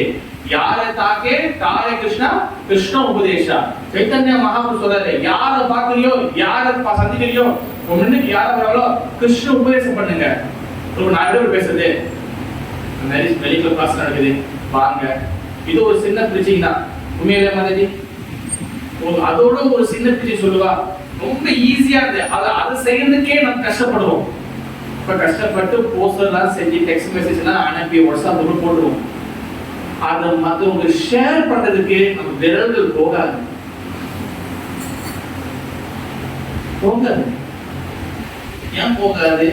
யார தாக்கே தாரே கிருஷ்ணா கிருஷ்ண உபதேசா. சைத்தன்ய மகாபுரு சொல்றாரு, யார பாக்குறியோ யார சந்திக்கிறியோ முன்னுக்கு யார வராங்களோ கிருஷ்ண உபதேசம் பண்ணுங்க. நான் எப்படி பேசுறது? மெடிக்கல் கிளாஸ் நடக்குது, வாங்க. இது ஒரு சின்ன பிரச்சனை தான் உண்மையிலே மாதிரி. அதோட ஒரு சின்ன பிரச்சனை சொல்லுவா, ரொம்ப ஈஸியா இருக்கு. அதை செய்யறதுக்கே நம்ம கஷ்டப்படுவோம். இப்ப கஷ்டப்பட்டு போஸ்டர்லாம் செஞ்சு டெக்ஸ்ட் மெசேஜ்லாம் அனுப்பி வாட்ஸ்அப் குரூப் போடுவோம். அதை மற்றவங்க ஷேர் பண்றதுக்கு நம்ம விரல்கள் போகாது. ஏன் போகாது?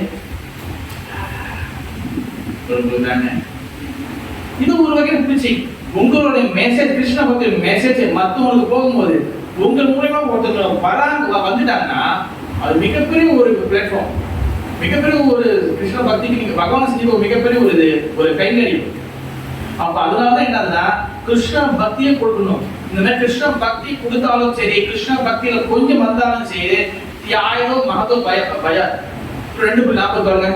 இது ஒரு வகையான பிரிச்சு. உங்களுடைய மெசேஜ், கிருஷ்ண பக்தி மெசேஜ் மற்றவங்களுக்கு போகும்போது உங்கள் மூலமா ஒருத்தர் வராங்க வந்துட்டாங்கன்னா அது மிகப்பெரிய ஒரு பிளாட்ஃபார்ம், மிகப்பெரிய ஒரு கிருஷ்ண பக்திக்கு நீங்க பகவான் செஞ்ச ஒரு மிகப்பெரிய ஒரு கைங்கரியம். அப்ப அதனாலதான் என்னதுன்னா, கிருஷ்ண பக்தியை கொடுக்கணும். இந்த மாதிரி கிருஷ்ண பக்தி கொடுத்தாலும் சரி, கிருஷ்ண பக்தியில கொஞ்சம் வந்தாலும் சரி, தியாயோ மகதோ பய 2:40 பாருங்க.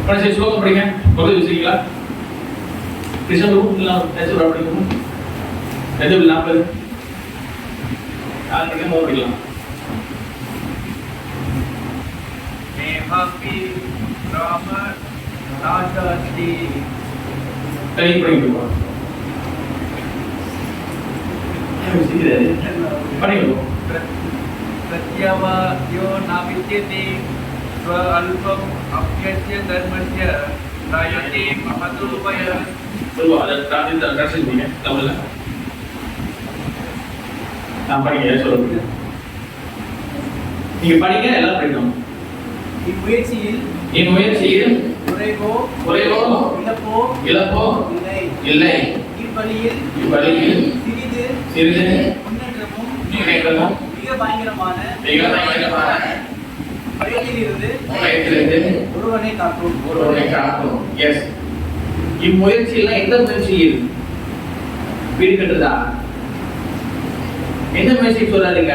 படிச்சு ஸ்லோகம் படிங்க. முதல்ல வச்சிருக்கீங்களா? கிருஷ்ண படிக்கணும். 2:40 யார் படிக்க முதல் படிக்கலாம். ராம ராஜாஸ்ரீ கை படிங்க. படிங்க. प्रत्यवायो नाविद्यते स्वल्पम् अप्यस्य धर्मस्य रायते महतोपय. சொல்லுவா, அதை ட்ரான்ஸ்லேட் தமிழ்ல நான் படிங்க. சொல்லுங்க, நீங்க படிங்க, எல்லாம் படிக்கணும். இம்முயற்சியில் குறைவோ இழப்போ இல்லை. இவ்வழியில் சிறிது முன்னேற்றமும் மிக பயங்கரமான பயத்திலிருந்து ஒருவனை காக்கும். எஸ், இம்முயற்சியில் எந்த முயற்சியில்? வீடு கட்டுறதா? எந்த முயற்சி சொல்றாருங்க?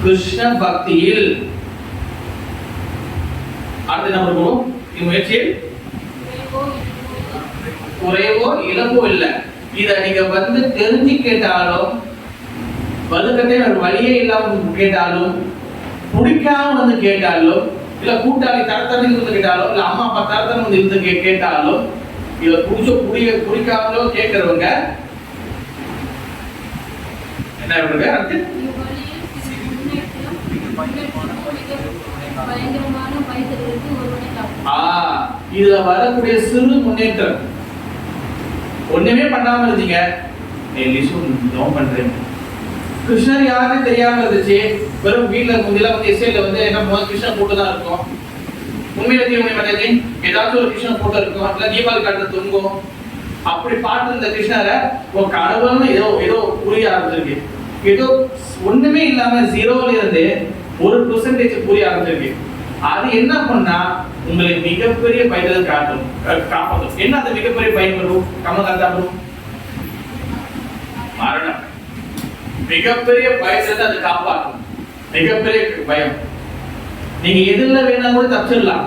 கிருஷ்ண பக்தியில். அடுத்த நம்பர் போகும். இம்முயற்சியில் குறைவோ இழப்போ இல்லை. இத நீங்க தெரிஞ்சு கேட்டாலும், வலுக்கத்தை ஒரு வழியே இல்லாம கேட்டாலும், பிடிக்காம கேட்டாலும், இல்ல கூட்டாளி தரத்தரன்னு கேட்டாலும், இல்ல அம்மா அப்பா தரத்தரன்னு இருந்து கேட்டாலும், இத பிடிக்காமலோ கேட்கிறவங்க என்ன இருக்கு? அடுத்து இதுல வரக்கூடிய சிறு முன்னேற்றம். ஒண்ணுமே பண்ணாம இருந்தீங்க, பண்றேன். கிருஷ்ணர் யாருன்னு தெரியாம இருந்துச்சு. வெறும் வீட்டுல முந்தில எஸ்ஐல என்ன கிருஷ்ணன் போட்டு தான் இருக்கும். உண்மையில தீர்மானி ஏதாச்சும் ஒரு கிருஷ்ணன் போட்டோ இருக்கும், இல்ல தீபாவளி காட்டுல தொங்கும். அப்படி பார்த்து இந்த கிருஷ்ணரை ஒரு கடவுள்னு ஏதோ புரிய ஆரம்பிச்சிருக்கு. ஏதோ ஒண்ணுமே இல்லாம 0ல இருந்து 1% புரிய ஆரம்பிச்சிருக்கு. அது என்ன பண்ணா உங்களுக்கு மிகப்பெரிய பயத்தை காப்பாற்றும். என்ன அந்த மிகப்பெரிய பயம் வரும்? கமலகாந்தம் மரணம். மிகப்பெரிய பயத்தை அது காப்பாற்றும். மிகப்பெரிய பயம். நீங்க எதுல வேணா கூட தப்பிச்சிடலாம்.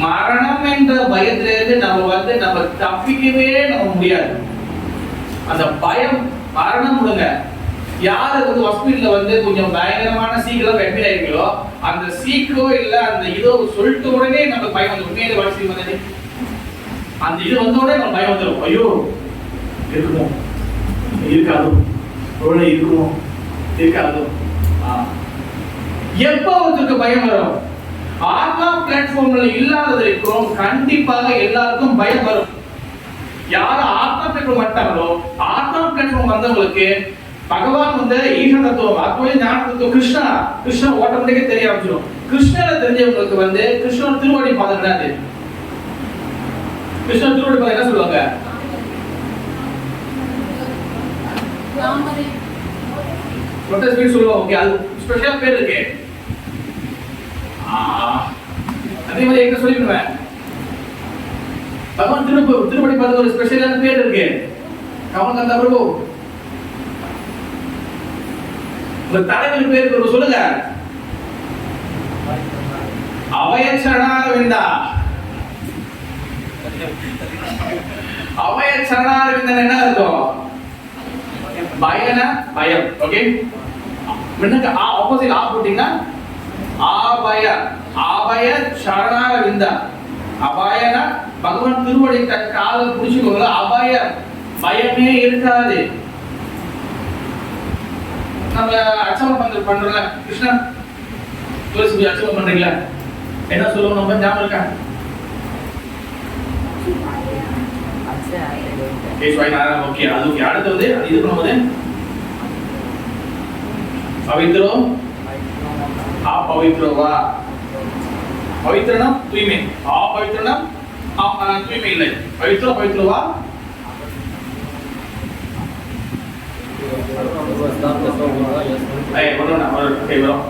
மரணம் என்ற பயத்திலிருந்து நம்ம தப்பிக்கவே முடியாது. அந்த பயம், மரணம் விடுங்க. யாரு ஹாஸ்பிட்டல்ல கொஞ்சம் பயங்கரமான சீக்கிரம் அட்மிட் ஆயிருக்கோ, அந்த சீக்கோ இல்ல அந்த இதோ சொல்லிட்டு உடனே நம்ம பயம் வந்துடும். உண்மையிலே வளர்ச்சி வந்தது அந்த இது வந்த உடனே நம்ம பயம் வந்துடும். ஐயோ இருக்குமோ இருக்காதோ, இருக்குமோ இருக்காதோ. எப்ப ஒருத்தருக்கு பயம் வரும்? ஆத்மா பிளாட்ஃபார்ம்ல இல்லாததற்கும் கண்டிப்பாக எல்லாருக்கும் பயம் வரும். யார் ஆத்மா பிளாட்ஃபார்ம் மாட்டாங்களோ, ஆத்மா பிளாட்ஃபார்ம் வந்தவங்களுக்கு பகவான் வந்து ஈச தத்துவம், அத்வைத ஞான தத்துவம், கிருஷ்ணா ஆட்டோமேட்டிக்கா தெரிய ஆரம்பிச்சிடும். கிருஷ்ணரை தெரிஞ்சவங்களுக்கு வந்து கிருஷ்ணன் திருவடி பாதம் கிடையாது. கிருஷ்ணன் திருவடி பாதம் என்ன சொல்லுவாங்க? சொல்லுவாங்க. ஓகே, அது ஸ்பெஷல் பேர் இருக்கு. அதே மாதிரி எங்க சொல்லிடுவேன், பகவான் திருப்படி பாதம் ஒரு ஸ்பெஷலான பேர் இருக்கு. கமலகந்தா பிரபு உங்க தலைவர் பேர் சொல்லுங்க. அவயச்சரணாரவிந்தா. அவயச்சரணாரவிந்தா என்ன இருக்கும்? பயன பயம். ஓகே, முன்னுக்கு ஆப்போசிட் ஆ போட்டீங்கன்னா ஆபய ஆபய சரணாரவிந்தா. அபாயன பகவான் திருவடி கால புடிச்சுக்கோங்க. அபாய பயமே இருக்காது. நம்ம அச்சமம் பண்றோம்ல, கிருஷ்ணா துளசி அச்சமம் பண்றீங்களா? என்ன சொல்லுவோம் நம்ம ஞாபகம் இருக்கா? ஓகே, அது ஓகே. அடுத்து வந்து இது பண்ணும்போது பவித்ரோ பவித்ரோவா. பவித்ரனா தூய்மை, பவித்ரனா தூய்மை இல்லை. பவித்ரோவா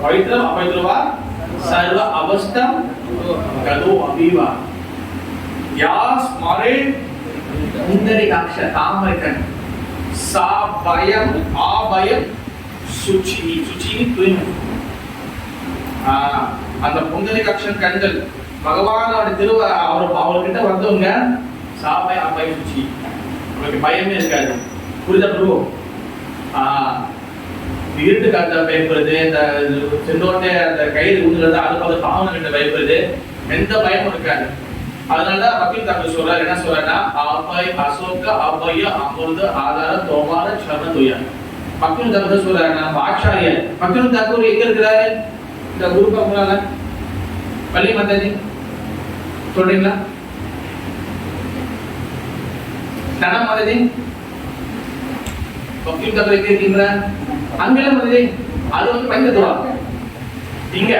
पवित्र अपवित्र वा सर्व अवस्थम गदो अभिवा या स्मरे पुंडरीकाक्ष ताम्रकन सा भयम अभयम சுச்சி தூய்மை. அந்த புண்டரீகாட்சன் கண்கள் பகவானோட அவர்கிட்ட வந்தவங்க சாபை அபய சுச்சி, அவருக்கு பயமே இருக்காது. புரிதா பிரபு? இருட்டு காத்த பயப்படுறது, இந்த சென்றோட்டே அந்த கயிறு ஊதுறது, அது பாவனை கிட்ட பயப்படுறது, எந்த பயமும் இருக்காது. அதனாலதான் பக்தி தாக்கூர் சொல்றாரு, என்ன சொல்றாருன்னா அபய அசோக அபய அமிர்த ஆதார தோமார சரண துயா. பக்தி தாக்கூர் சொல்றாரு, நம்ம ஆச்சாரியர் பக்தி தாக்கூர் எங்க இருக்கிறாரு? இந்த குரு பரம்பரால பள்ளி மாதாஜி சொல்றீங்களா? நனா மாதாஜி பக்தி தாக்கூர் எங்க இருக்கீங்களா? அங்கெல்லாம் மாதாஜி அது வந்து பஞ்சத்துவா. இங்க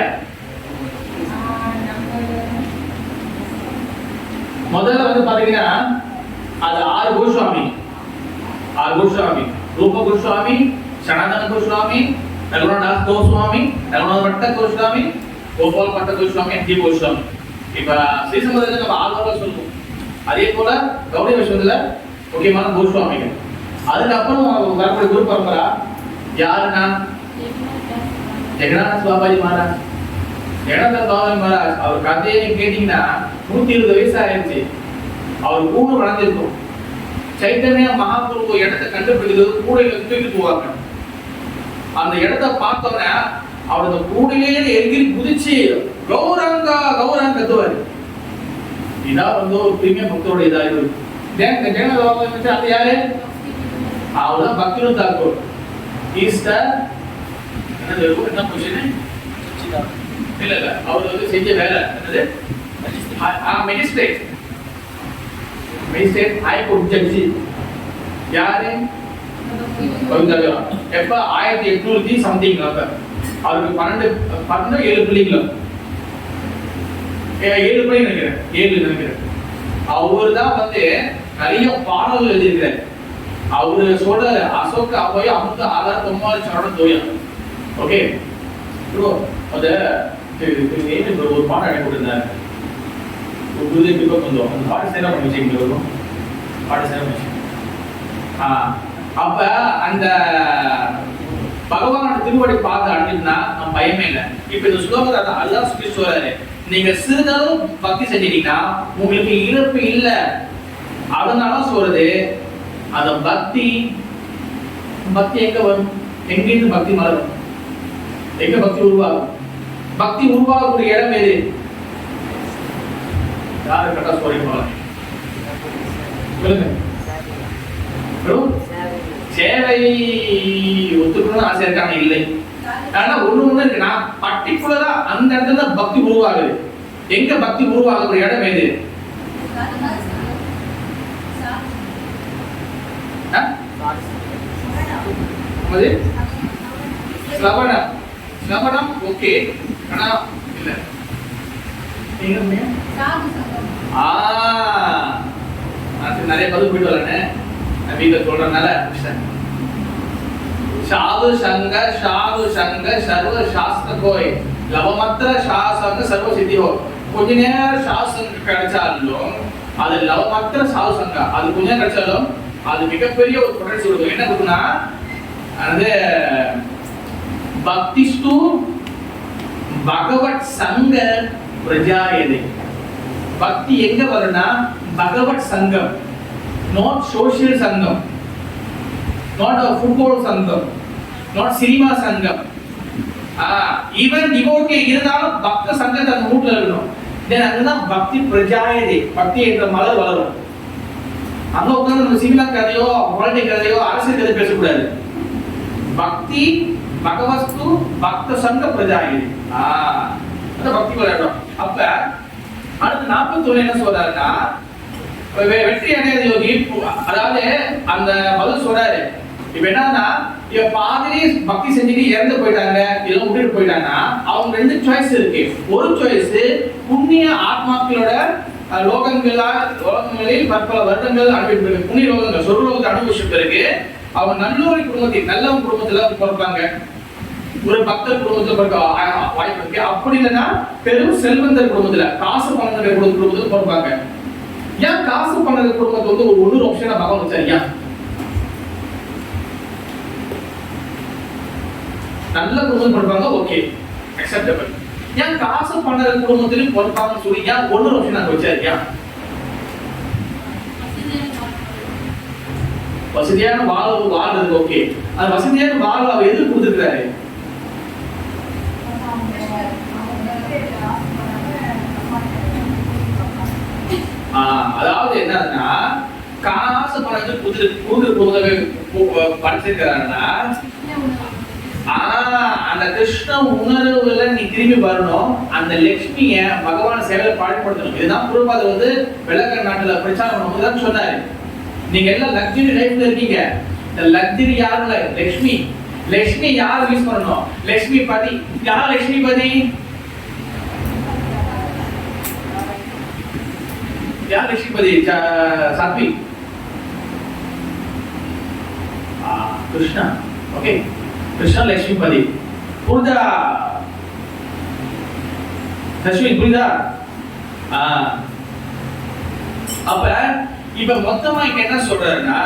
முதல்ல வந்து பாத்தீங்கன்னா அது 6 கோஸ்வாமி, ரூப கோஸ்வாமி, சனாதன கோஸ்வாமி, ரகுநாதாஸ் கோஸ்வாமி, ரகுநாத பட்ட கோஸ்வாமி, கோபால் பட்ட கோஸ்வாமி, ஜி கோஸ்வாமி. இப்ப ஸ்ரீசம்பந்தத்துல நம்ம 6 சொல்லுவோம். அதே போல கௌடி வைஷ்ணவத்துல முக்கியமான கோஸ்வாமிகள். அதுக்கப்புறம் வரக்கூடிய குரு பரம்பரா யாருன்னா ஜெகநாத பாபாஜி மகாராஜ். ஜெகநாத பாபாஜி மகாராஜ் அவர் கதையை கேட்டீங்கன்னா 120 வயசு ஆயிடுச்சு. அவர் கூட வளர்ந்துருக்கும். சைத்தன்ய மகாபுரு இடத்தை கண்டுபிடிக்கிறது கூடையில தூக்கிட்டு போவாங்க. அந்த இடத்தை பார்த்தோன்னே அவர் அந்த கூடையிலேயே எகிரி குதிச்சு கௌரங்கா கத்துவாரு. இதான் வந்து ஒரு பிரீமியம் பக்தரோட இதாக இருக்கு. அது யாரு? அவர்தான் பக்தி தாக்கூர். என்ன பொசிஷன்? இல்ல அவர் வந்து செஞ்ச வேலை என்னது? மேஜிஸ்ட்ரேட் ஹைகோர்ட் ஜட்ஜி. யாரு? எப்ப 1800 சம்திங். அவருக்கு 7 பிள்ளைங்கள 7 பிள்ளை நினைக்கிறேன். அவரு தான் வந்து நிறைய பாடல்கள் எழுதியிருக்கிறார். அவரு சொல்றாரு அசோக அபய அமிர்த ஆதார தோமார சரண துயா. ஓகே ப்ரோ, அத ஒரு பாடம் எனக்கு கொடுத்தாரு. குருதேவ் கிட்ட கொஞ்சம் அந்த பாட்டு சேர பண்ணிச்சீங்க. அப்ப அந்த பகவானோட திருவடி பார்த்து அடிச்சுனா நம்ம பயமே இல்லை. இப்ப இந்த ஸ்லோகத்தை அல்லாஹ் சொல்லி சொல்றாரு, நீங்க சிறிதளவு பக்தி செஞ்சீங்கன்னா உங்களுக்கு இழப்பு இல்லை. அதனால சொல்றது அந்த பக்தி எங்க வரும்? எங்கிருந்து பக்தி மலரும்? எங்க பக்தி உருவாகும்? பக்தி உருவாகக்கூடிய இடம் எது? யாரு கட்டா சொல்றீங்க? சொல்லுங்க. சேவை ஒத்துக்கணும்னு ஆசை இருக்காங்க. இல்லை ஆனா ஒண்ணு இருக்கு, நான் பர்டிகுலரா அந்த இடத்துல பக்தி உருவாகுது. எங்க பக்தி உருவாகக்கூடிய இடம் எது? ஸ்லவனம். ஸ்லவனம் ஓகே, ஆனா இல்ல நிறைய பதில் போயிட்டு வரேன்னு வீட்டுல சொல்றதுனால சாது சங்க சாது சங்க சர்வ சாஸ்திர கோய் லவமத்திர சாசங்க சர்வ சித்தி ஹோ. கொஞ்ச நேரம் சாசங்க கிடைச்சாலும் அது லவமத்திர சாது சங்க அது கொஞ்ச நேரம் கிடைச்சாலும் அது மிகப்பெரிய ஒரு பொட்டன்சி கொடுக்கும். என்ன கொடுக்குன்னா அது பக்திஸ்து பகவத் சங்க பிரஜாயதே. பக்தி எங்க வரும்னா பகவத் சங்கம், நாட் சோஷியல் சங்கம், நாட் a football சங்கம், நாட் சினிமா சங்கம். ஈவன் டிவோட்டி இருந்தாலும் பக்த சங்கத்தை அந்த மூட்ல இருக்கணும். தென் அங்கதான் பக்தி பிரஜாயதே, பக்தி என்ற மலர் வளரும். அங்க உட்கார்ந்து நம்ம சினிமா கதையோ குழந்தை கதையோ அரசியல் கதை பேசக்கூடாது. பக்தி பகவஸ்து பக்த சங்க பிரஜாயதே, அந்த பக்தி வளரும். அப்ப அடுத்து 41 என்ன சொல்றாருன்னா வெற்றி அடையாது யோகி. அதாவது அந்த பதில் சொல்றாரு. இப்ப என்னன்னா இப்ப பாதிரி பக்தி செஞ்சுட்டு இறந்து போயிட்டாங்க, இல்ல விட்டுட்டு போயிட்டாங்கன்னா அவங்க ரெண்டு சாய்ஸ் இருக்கு. ஒரு சாய்ஸ் புண்ணிய ஆத்மாக்களோட லோகங்களில் பற்பல வருடங்கள் அனுபவிப்பு, புண்ணிய லோகங்கள் சொர்லோகத்தை அனுபவிச்ச பிறகு அவங்க நல்லோரி குடும்பத்தில் நல்லவன் குடும்பத்துல பிறப்பாங்க, ஒரு பக்தர் குடும்பத்துல பிறக்க வாய்ப்பு இருக்கு. அப்படி இல்லைன்னா பெரும் செல்வந்தர் குடும்பத்துல காசு பணம் குடும்பத்துல பிறப்பாங்க. ஏன் காசு பணம் குடும்பத்தை வந்து ஒரு ஒன்று ஆப்ஷனா பகவான் வச்சாரு? ஏன் நல்ல குடும்பம் பிறப்பாங்க, ஓகே அக்செப்டபிள். ஏன் காசு பணம் குடும்பத்திலும் பிறப்பாங்கன்னு சொல்லி ஏன் ஒன்று ஆப்ஷனா வச்சாரு? ஏன் வசதியான வாழ்றது ஓகே, அது வசதியான வாழ் அவர் எது கொடுத்துருக்காரு? அதாவது என்னன்னா காசு பணத்தை படிச்சிருக்கிறாருன்னா அந்த கிருஷ்ண உணர்வுல நீ திரும்பி வரணும், அந்த லட்சுமிய பகவான் சேவையில பாடுபடுத்தணும். இதுதான் பிரபுபாதர் வந்து வெள்ளக்கார நாட்டுல பிரச்சாரம் பண்ணும்போது சொன்னாரு. நீங்க எல்லாம் லக்ஸரி லைஃப்ல இருக்கீங்க, இந்த லக்ஸரி யாருல லட்சுமி. லட்சுமி யார் யூஸ் பண்ணணும்? லட்சுமி பதி. யார் லட்சுமி பதி? யார் லட்சுமிபதி? சாத்வி கிருஷ்ணா. ஓகே, கிருஷ்ணா லட்சுமிபதி. புரிதா லட்சுமி? புரிதா? அப்ப இப்ப மொத்தமா இங்க என்ன சொல்றாருன்னா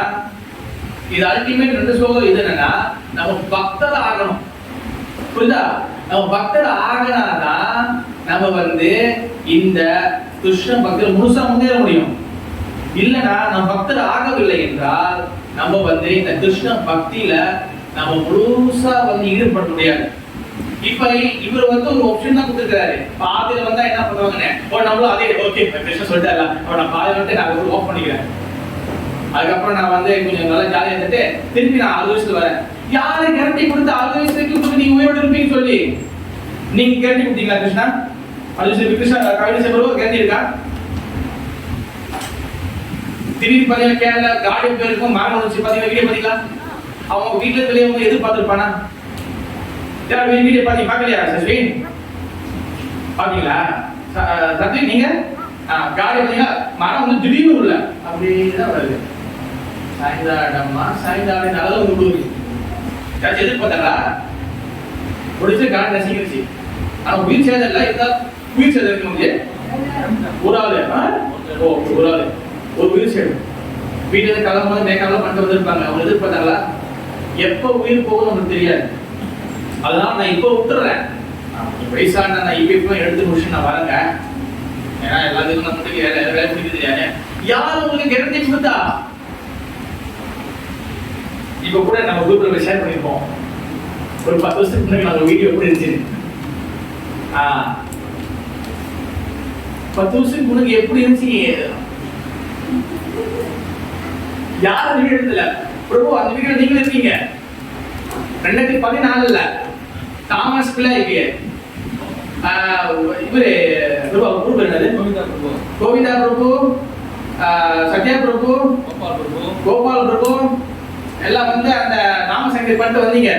இது அல்டிமேட் ரெண்டு ஸ்லோகம். இது என்னன்னா நம்ம பக்தர் ஆகணும். புரியுதா? நம்ம பக்தர் ஆகனாதான் நம்ம வந்து இந்த கிருஷ்ண பக்தர் முழுசா முன்னேற முடியும். இல்லனா நம்ம பக்தர் ஆகவில்லை என்றால் நம்ம வந்து இந்த கிருஷ்ண பக்தியில நம்ம முழுசா வந்து ஈடுபட முடியாது. இப்ப இவர் வந்து ஒரு ஆப்ஷன் தான் கொடுத்திருக்காரு. பாதியில வந்தா என்ன பண்ணுவாங்கன்னு நம்மளும் அதே ஓகே கிருஷ்ண சொல்லிட்டாரா, நான் பாதியில வந்து நான் ஒரு ஆஃப் பண்ணிக்கிறேன், அதுக்கப்புறம் நான் வந்து கொஞ்சம் நல்லா ஜாலியா இருந்துட்டு திருப்பி நான் 60 வயசுல வரேன். யாரு கேரண்டி கொடுத்து 60 வயசு வரைக்கும் நீங்க உயிரோடு இருப்பீங்கன்னு சொல்லி நீங்க கேரண்டி கொடுத்தீங்களா கிருஷ்ணா? 60 வயசு கிருஷ்ணா கவிதை செய்வது கேரண்டி இருக்கா? திடீர்னு பாத்தீங்கன்னா கேரளா காடி பேருக்கும் மரம் வந்துச்சு பாத்தீங்கன்னா வீடியோ பாத்தீங்களா? அவங்க வீட்டுல வெளியவங்க எதிர்பார்த்திருப்பானா? வீடியோ பாக்கலையா சஸ்வி? பாத்தீங்களா சத்வி? நீங்க காடி பாத்தீங்கன்னா மரம் வந்து திடீர்னு உள்ள அப்படிதான் வருது. சாய்ந்தாடம்மா சாய்ந்தாடி நல்ல ஒரு ஊரு யாச்சும் எதிர்பார்த்தாங்களா? முடிச்சு காடி நசிக்கிடுச்சு. ஆனா உயிர் சேதம் இல்லை, இருந்தால் உயிர் சேதம் இருக்க முடியாது. ஒரு ஆளு ஒரு ஆளு ஒரு உயிர் சேதம் வீட்டுல கிளம்பும்போது மேக்கால பண்ணிட்டு வந்திருப்பாங்க. அவங்க எதிர்பார்த்தாங்களா? எப்ப உயிர் போகும் நமக்கு தெரியாது. அதனால நான் இப்ப விட்டுறேன். வயசான நான் இப்ப எடுத்து முடிச்சு நான் வரேங்க. ஏன்னா எல்லாத்துக்கும் நம்மளுக்கு வேலை பிடிக்க தெரியாது. யாரும் உங்களுக்கு கேரண்டி கொடுத்தா? இப்ப கூட நம்ம குரூப்ல ஷேர் பண்ணிருப்போம். ஒரு 10 வருஷத்துக்கு முன்னாடி நாங்க வீடியோ எப்படி இருந்துச்சு? 10 வருஷத்துக்கு முன்னாடி எப்படி இருந்துச்சு? யார் அந்த வீடியோ எடுத்துல? பிரபு அந்த வீடியோ நீங்க இருக்கீங்க. 2014 இல்ல தாமஸ் பிள்ளை இவரு குரு பேர் என்னது? கோவிந்தா பிரபு, சத்யா பிரபு, கோபால் பிரபு எல்லாம் வந்து அந்த நாமசங்கரி பண்ணிட்டு வந்தீங்க.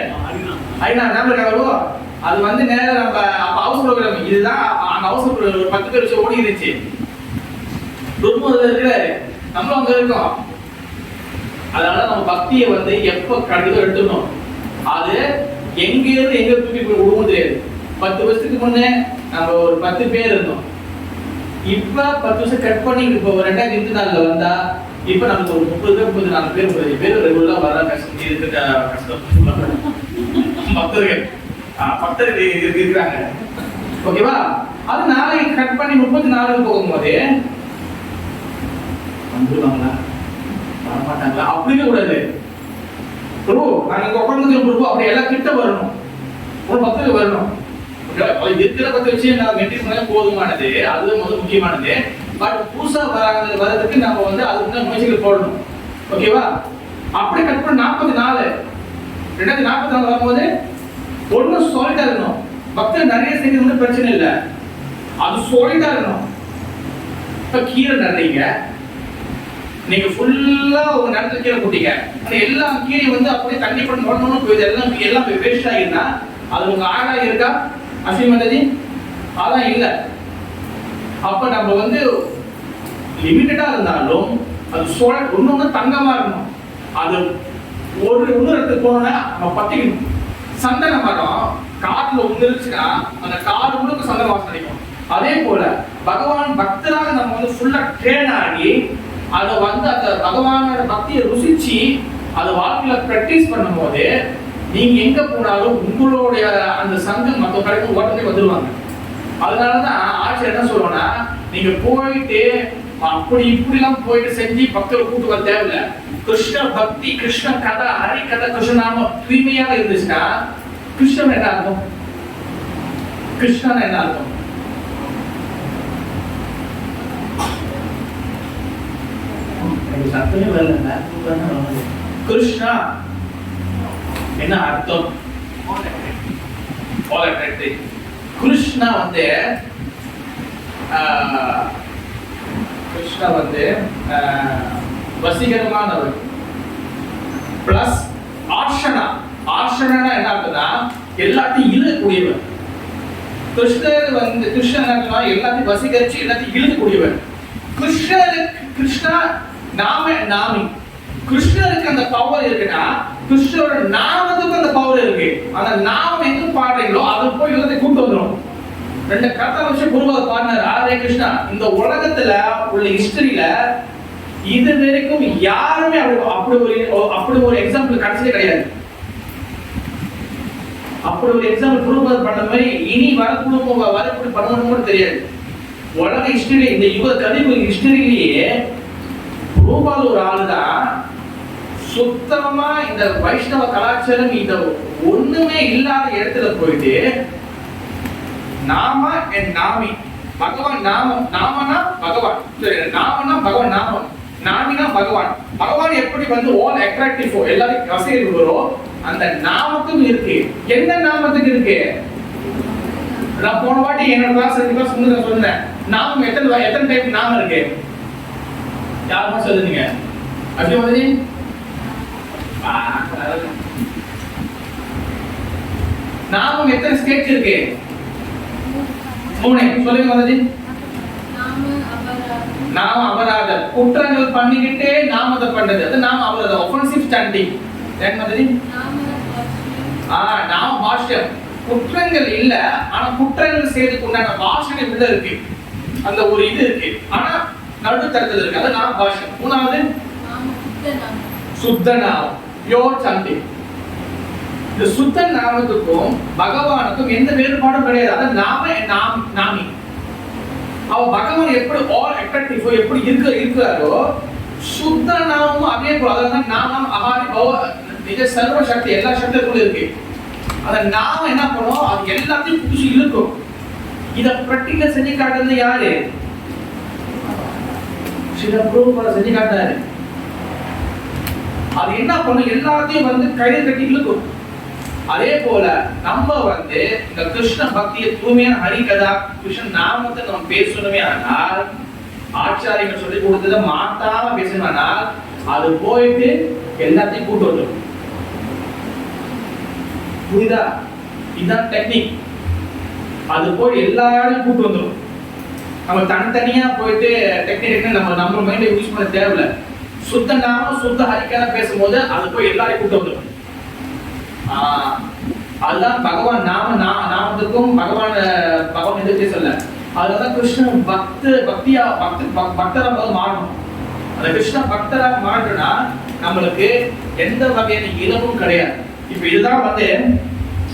ஐநா ஞாபகம் அது வந்து நேரம் நம்ம அப்ப ஹவுஸ் ப்ரோக்ராம் இதுதான். அந்த ஹவுஸ் ப்ரோக்ராம் ஒரு 10 பேர் வச்சு ஓடி இருந்துச்சு. பிரபு அதுல இருக்கிறாரு, நம்மளும் அங்க இருக்கோம். அதனால நம்ம பக்தியை வந்து எப்ப கிடைக்குதோ எடுத்துக்கணும். அது எங்க இருந்து எங்க தூக்கி போய் விடுவோம் தெரியாது. 10 வருஷத்துக்கு முன்னே நம்ம ஒரு 10 பேர் இருந்தோம். இப்ப 10 வருஷம் கட் பண்ணி இப்போ 2024 வந்தா இப்ப நமக்கு ஒரு 30 பேர் 34 பேர் 30 பேர் ரெகுலரா வர கஷ்டம் இருக்கிற கஷ்டம் பக்தர்கள் இருக்கிறாங்க. ஓகேவா? அது நாளைக்கு கட் பண்ணி 34 போகும்போது வந்துருவாங்களா வரமாட்டாங்களா அப்படின்னு கூடாது. ப்ரோ நாங்க இங்க உட்கார்ந்து ப்ரோ அப்படி எல்லாம் கிட்ட வரணும். ஒரு 10 வரணும். இருக்கிற 10 வச்சு நான் மெயின்டைன் பண்ண போதுமானது. அது முதல் முக்கியமானது. பட் புதுசா வரதுக்கு நம்ம வந்து அதுக்கு முயற்சிகள் போடணும். ஓகேவா? அப்படி கட் பண்ண 44 2044 வரும்போது ஒண்ணு சாலிடா இருக்கணும். பக்தர் நிறைய செய்யறது பிரச்சனை இல்லை, அது சாலிடா இருக்கணும். இப்ப கீரை நடுறீங்க, நீங்க ஃபுல்லா உங்க நேரத்துல கீரை போட்டீங்க, அந்த எல்லா கீரையும் வந்து அப்படியே தண்ணி பண்ணி நோடணும் போயிடுது. எல்லாம் வேஸ்ட் ஆகிருந்தா அது உங்க ஆழா இருக்கா? அசிமந்ததி அதான் இல்லை. அப்ப நம்ம வந்து லிமிட்டடா இருந்தாலும் அது ஒண்ணு தங்கமா இருக்கணும். அது ஒரு இடத்துக்கு போனோம்னா நம்ம பத்திக்கணும். சந்தன மரம் காட்டுல இருந்துச்சுன்னா அந்த காடு முழுக்க சந்தன வாசம் அடிக்கும். அதே போல பகவான் பக்தராக நம்ம வந்து ஃபுல்லா ட்ரெயின் ஆகி அதை வந்து அந்த பகவானோட பக்தியை ருசிச்சு அதை வாழ்க்கையில பிராக்டிஸ் பண்ணும் போது நீங்க எங்க போனாலும் உங்களுடைய அந்த சங்கம் மற்ற கடைக்கு ஓட்டமே வந்துருவாங்க. அதனாலதான் ஆட்சி என்ன சொல்றோம்னா, நீங்க போயிட்டு அப்படி இப்படி எல்லாம் போயிட்டு செஞ்சு பக்தரை கூட்டு வர தேவையில்லை. கிருஷ்ண பக்தி, கிருஷ்ண கதை, ஹரி கதை, கிருஷ்ணநாமம் தூய்மையாக இருந்துச்சுன்னா கிருஷ்ணன் என்ன அர்த்தம்? கிருஷ்ணன் என்ன அர்த்தம்? சத்தமே வரல. கிருஷ்ணா என்ன அர்த்தம்? கிருஷ்ணா வந்து கிருஷ்ணா வந்து வசீகரமானவர் பிளஸ் ஆர்ஷனா. ஆர்ஷனா என்ன அர்த்தம்னா எல்லாத்தையும் இழுக்கக்கூடியவர். கிருஷ்ணர் வந்து கிருஷ்ணன் எல்லாத்தையும் வசீகரிச்சு எல்லாத்தையும் இழுக்கக்கூடியவர். கிருஷ்ணா நாமி. கிருஷ்ணருக்கு அந்த பவர் இருக்குன்னா கிருஷ்ணரோட நாமத்துக்கு அந்த பவர் இருக்கு. அந்த நாமம் எங்க பாடுறீங்களோ அது போய் எல்லாத்தையும் கூட்டு வந்துடும். 2 கதை வருஷம் குருவாக பாடினார் ஹரே கிருஷ்ணா. இந்த உலகத்துல உள்ள ஹிஸ்டரியில இது வரைக்கும் யாருமே அப்படி ஒரு எக்ஸாம்பிள் கிடைச்சதே கிடையாது. அப்படி ஒரு எக்ஸாம்பிள் குருவாக பண்ண மாதிரி இனி வரக்கூடிய பண்ணணும் தெரியாது. உலக ஹிஸ்டரி இந்த யுக கலியுக ஹிஸ்டரியிலேயே ரூபால் ஒரு ஆளுதான் சுத்தமா இந்த வைஷ்ணவ கலாச்சாரம் இந்த ஒண்ணுமே இல்லாத இடத்துல போயிட்டு நாம என் நாமி பகவான் நாமம். நாமனா பகவான், நாமனா பகவான், நாமம் நாமினா பகவான். பகவான் எப்படி வந்து ஆல் அட்ராக்டிவ் எல்லாரும் வசதிகள் வரும் அந்த நாமத்துக்கும் இருக்கு. என்ன நாமத்துக்கு இருக்கு? நான் போன வாட்டி என்னோட கிளாஸ் 2 கிளாஸ் முன்னாடி சொன்னேன். நாமம் எத்தனை டைப் நாமம் இருக்கு? யாருமா சொல்லுங்க? அப்படி வந்து நாமம் எத்தனை ஸ்டேட் இருக்கு? 3 சொல்லுங்க வந்து. நாம அபராதம் குற்றங்கள் பண்ணிக்கிட்டே நாமத்தை பண்றது அது நாம அபராதம் ஒஃபென்சிவ் ஸ்டாண்டிங். ஏன் மாதிரி நாம பாஷ்யம் குற்றங்கள் இல்ல, ஆனா குற்றங்கள் செய்யறதுக்கு உண்டான பாஷனை உள்ள இருக்கு. அந்த ஒரு இது இருக்கு, ஆனா நடுத்தரத்தில் இருக்கு. அது நாம பாஷ்யம். 3வது சுத்த நாமம், பியோர் சம்திங். இந்த சுத்த நாமத்துக்கும் பகவானுக்கும் எந்த வேறுபாடும் கிடையாது. அது நாம நாமி. அவ பகவான் எப்படி ஆல் அட்ராக்டிவ் எப்படி இருக்கிறாரோ சுத்த நாமமும் அதே போல. அதான் நாமம் அகாரி பவ நிஜ சர்வ சக்தி எல்லா சக்திக்குள்ள இருக்கு. அந்த நாம என்ன பண்ணும்? அது எல்லாத்தையும் புதுசு இழுக்கும். இத பிராக்டிகல் செஞ்சு காட்டுறது யாரு? சில ப்ரூஃப் செஞ்சு காட்டாரு. அது என்ன பண்ணும்? எல்லாத்தையும் வந்து கையில் கட்டி இழுக்கும். அதே போல நம்ம வந்து இந்த கிருஷ்ண பக்தியை தூய்மையான ஹரிகதா கிருஷ்ண நாமத்தை நம்ம பேசணுமே ஆனால் ஆச்சாரியர்கள் சொல்லி கொடுத்ததை மாத்தாம பேசணும்னால் அது போயிட்டு எல்லாத்தையும் கூட்டு வந்துடும். புரியுதா? இதுதான் டெக்னிக். அது போய் எல்லாரையும் கூட்டு வந்துடும். நம்ம தனித்தனியா போயிட்டு டெக்னிக் நம்ம மைண்டை யூஸ் பண்ண தேவையில்லை. சுத்த நாமம் சுத்த ஹரிகதா பேசும்போது அது போய் எல்லாரையும் கூட்டு வந்துடும். அதுதான் பகவான் நாமத்துக்கும் பகவான் எதிர்த்து சொல்ல. அதுதான் கிருஷ்ணன் பக்தரா மாறணும். அந்த கிருஷ்ண பக்தரா மாறணும்னா நம்மளுக்கு எந்த வகையான இழப்பும் கிடையாது. இப்ப இதுதான் வந்து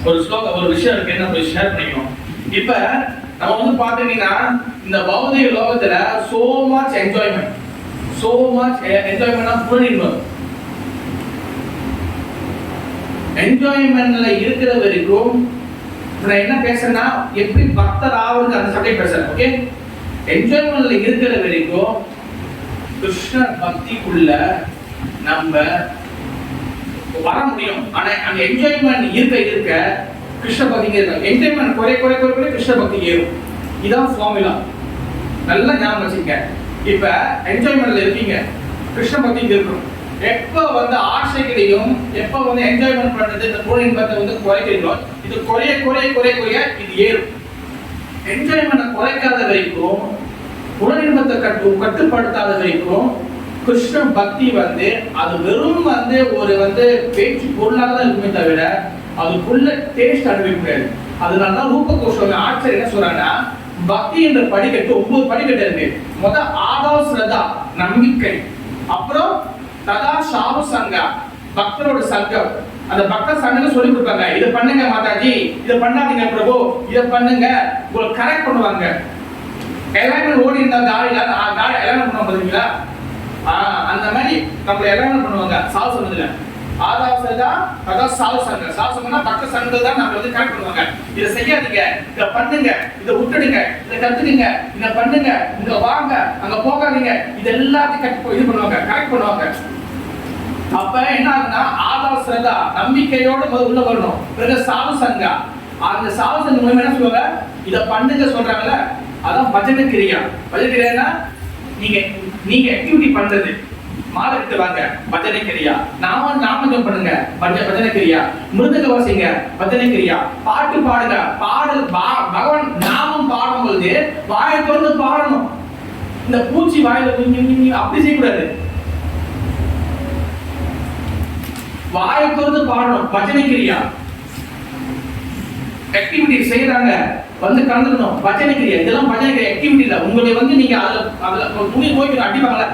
ஒரு ஸ்லோகம், ஒரு விஷயம் இருக்கு, என்ன ஷேர் பண்ணிக்கணும். இப்ப நம்ம வந்து பாத்தீங்கன்னா இந்த பௌதிக லோகத்துல so much enjoyment புலனின்பம். என்ஜாய்மெண்ட்ல இருக்கிற வரைக்கும் நான் என்ன பேசுறேன்னா எப்படி பக்தர் ஆகுறது அந்த சப்ஜெக்ட் பேசுறேன். ஓகே, என்ஜாய்மெண்ட்ல இருக்கிற வரைக்கும் கிருஷ்ண பக்திக்குள்ள நம்ம வர முடியும். ஆனா அந்த என்ஜாய்மெண்ட் இருக்க கிருஷ்ண பக்தி இருக்கும். என்ஜாய்மெண்ட் குறை கிருஷ்ண பக்தி ஏறும். இதான் ஃபார்முலா. நல்லா ஞாபகம் வச்சுக்க. இப்ப என்ஜாய்மெண்ட்ல இருக்கீங்க, கிருஷ்ண பக்திக்கு இருக்கும். எப்ப வந்து ஆசைகளையும் எப்ப வந்து என்ஜாய்மெண்ட் பண்றது இந்த புலனின்பத்தை வந்து குறைக்கிறீங்களோ இது குறைய இது ஏறும். என்ஜாய்மெண்ட்டை குறைக்காத வரைக்கும் புலனின்பத்தை கட்டுப்படுத்தாத வரைக்கும் கிருஷ்ண பக்தி வந்து அது வெறும் வந்து ஒரு வந்து பேச்சு பொருளாக தான் இருக்குமே தவிர அதுக்குள்ள டேஸ்ட் அனுபவிக்க முடியாது. அதனாலதான் ரூப கோஸ்வாமி ஆச்சாரியர் என்ன சொல்றாங்கன்னா பக்தி என்ற படிக்கட்டு 9 படிக்கட்டு இருக்கு. ஆதாவ ஸ்ரதா நம்பிக்கை, அப்புறம் ததா சாவு சங்கா பக்தரோட சங்கம். அந்த பக்தர் சங்கம் சொல்லி கொடுப்பாங்க, இதை பண்ணுங்க மாதாஜி, இதை பண்ணாதீங்க பிரபு, இதை பண்ணுங்க, உங்களுக்கு கரெக்ட் பண்ணுவாங்க. எல்லாமே ஓடி இருந்தா காலையில காலை எல்லாம் பண்ணுவாங்க பாத்தீங்களா? அந்த மாதிரி நம்மள எல்லாம் பண்ணுவாங்க. சாவு சங்கத்துல ஆதாவசதா ததா சாவு சங்க. சாவு சங்கம்னா பக்தர் சங்கங்கள் தான் நம்மள வந்து கரெக்ட் பண்ணுவாங்க. இதை செய்யாதீங்க, இதை பண்ணுங்க, இதை விட்டுடுங்க, இதை கத்துக்குங்க, இதை பண்ணுங்க, இங்க வாங்க, அங்க போகாதீங்க, இது எல்லாத்தையும் இது பண்ணுவாங்க, கரெக்ட் பண்ணுவாங்க. அப்ப என்ன ஆகுதுன்னா ஆதாவசதா நம்பிக்கையோட உள்ள வரணும். பிறகு சாவு சங்கா. அந்த சாவு சங்கம் மூலமா என்ன சொல்லுவாங்க, இதை பண்ணுங்க சொல்றாங்கல்ல, அதான் பஜனை கிரியா. பஜனை கிரியானா நீங்க ஆக்டிவிட்டி பண்றது. மாதத்துக்கு வாங்க பஜனை கிரியா, நாமஜம் பண்ணுங்க பஜனை கிரியா, மிருதங்க வாசிங்க பஜனை கிரியா, பாட்டு பாடுங்க, பாடல் பகவான் நாமம் பாடும்போது வாயை திறந்து பாடணும். இந்த பூச்சி வாயில அப்படி செய்யக்கூடாது, வாயை திறந்து பாடணும். பஜனை கிரியா ஆக்டிவிட்டி செய்யறாங்க வந்து கலந்துக்கணும். பஜனை கிரியா இதெல்லாம் பஜனை கிரியா ஆக்டிவிட்டி இல்ல. உங்களை வந்து நீங்க அதுல துணி போய் அடிப்பாங்கல்ல,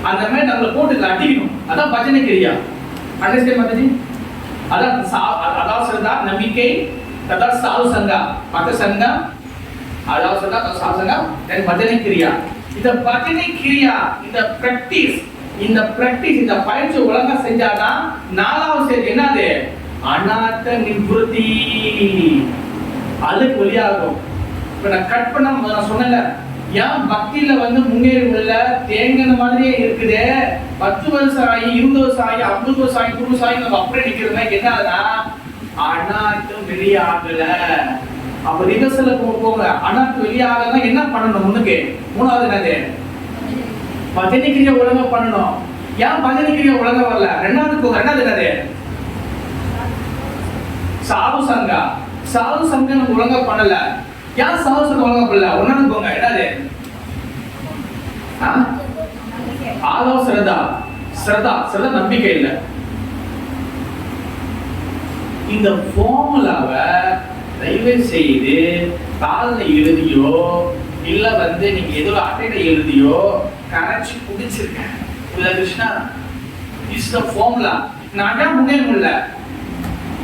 அந்த மாதிரி நம்மள போட்டு அடிக்கணும். அதான் பஜனை கிரியா. அண்டர்ஸ்டாண்ட் மாதாஜி? அதான் சொல்றதா நம்பிக்கை, ததா சாவு சங்கா பக்த சங்கம், அதாவது சொல்றதா சாவு சங்கம், தென் பஜனை கிரியா. இந்த பஜனை கிரியா, இந்த பிராக்டிஸ் இந்த பயிற்சி ஒழுங்கா செஞ்சாதான் 4வது ஸ்டேஜ் என்னது, அநாத நிவృత్తి. அதுக்கு வெளியாகும். இப்ப நான் கட் பண்ண நான் சொன்னல, ஏன் பக்தியில வந்து முன்னேறி உள்ள தேங்கின மாதிரியே இருக்குது. 10 வருஷம் ஆகி 20 வருஷம் ஆகி 50 வருஷம் ஆகி 100 வருஷம் ஆகி நம்ம அப்படியே நிக்கிறோமே, என்ன ஆகுதுன்னா அநாத்தம் வெளியாகல. அப்ப ரிவர்சல்ல போங்க. அநாத்தம் வெளியாகலன்னா என்ன பண்ணணும்? முன்னுக்கு 3வது என்னது, பஜனை கிரியா ஒழுங்கா பண்ணணும். ஏன் பஜனை கிரியா ஒழுங்கா வரல? 2வது போங்க. 2வது என்னது, சாவு சங்கா. சாவு சங்கம் நம்ம ஒழுங்கா பண்ணல. ஏன் சாவு சங்கம் ஒழுங்கா பண்ணல? 1வது போங்க. என்னது, ஆதவ ஸ்ரதா நம்பிக்கை இல்ல. இந்த ஃபார்முலாவை தயவு செய்து தாள்ல எழுதியோ இல்ல வந்து நீங்க ஏதோ அட்டையில எழுதியோ கரைச்சி குடிச்சிருக்கேன். Krishna is the formula. நான் முன்னேற முடியல.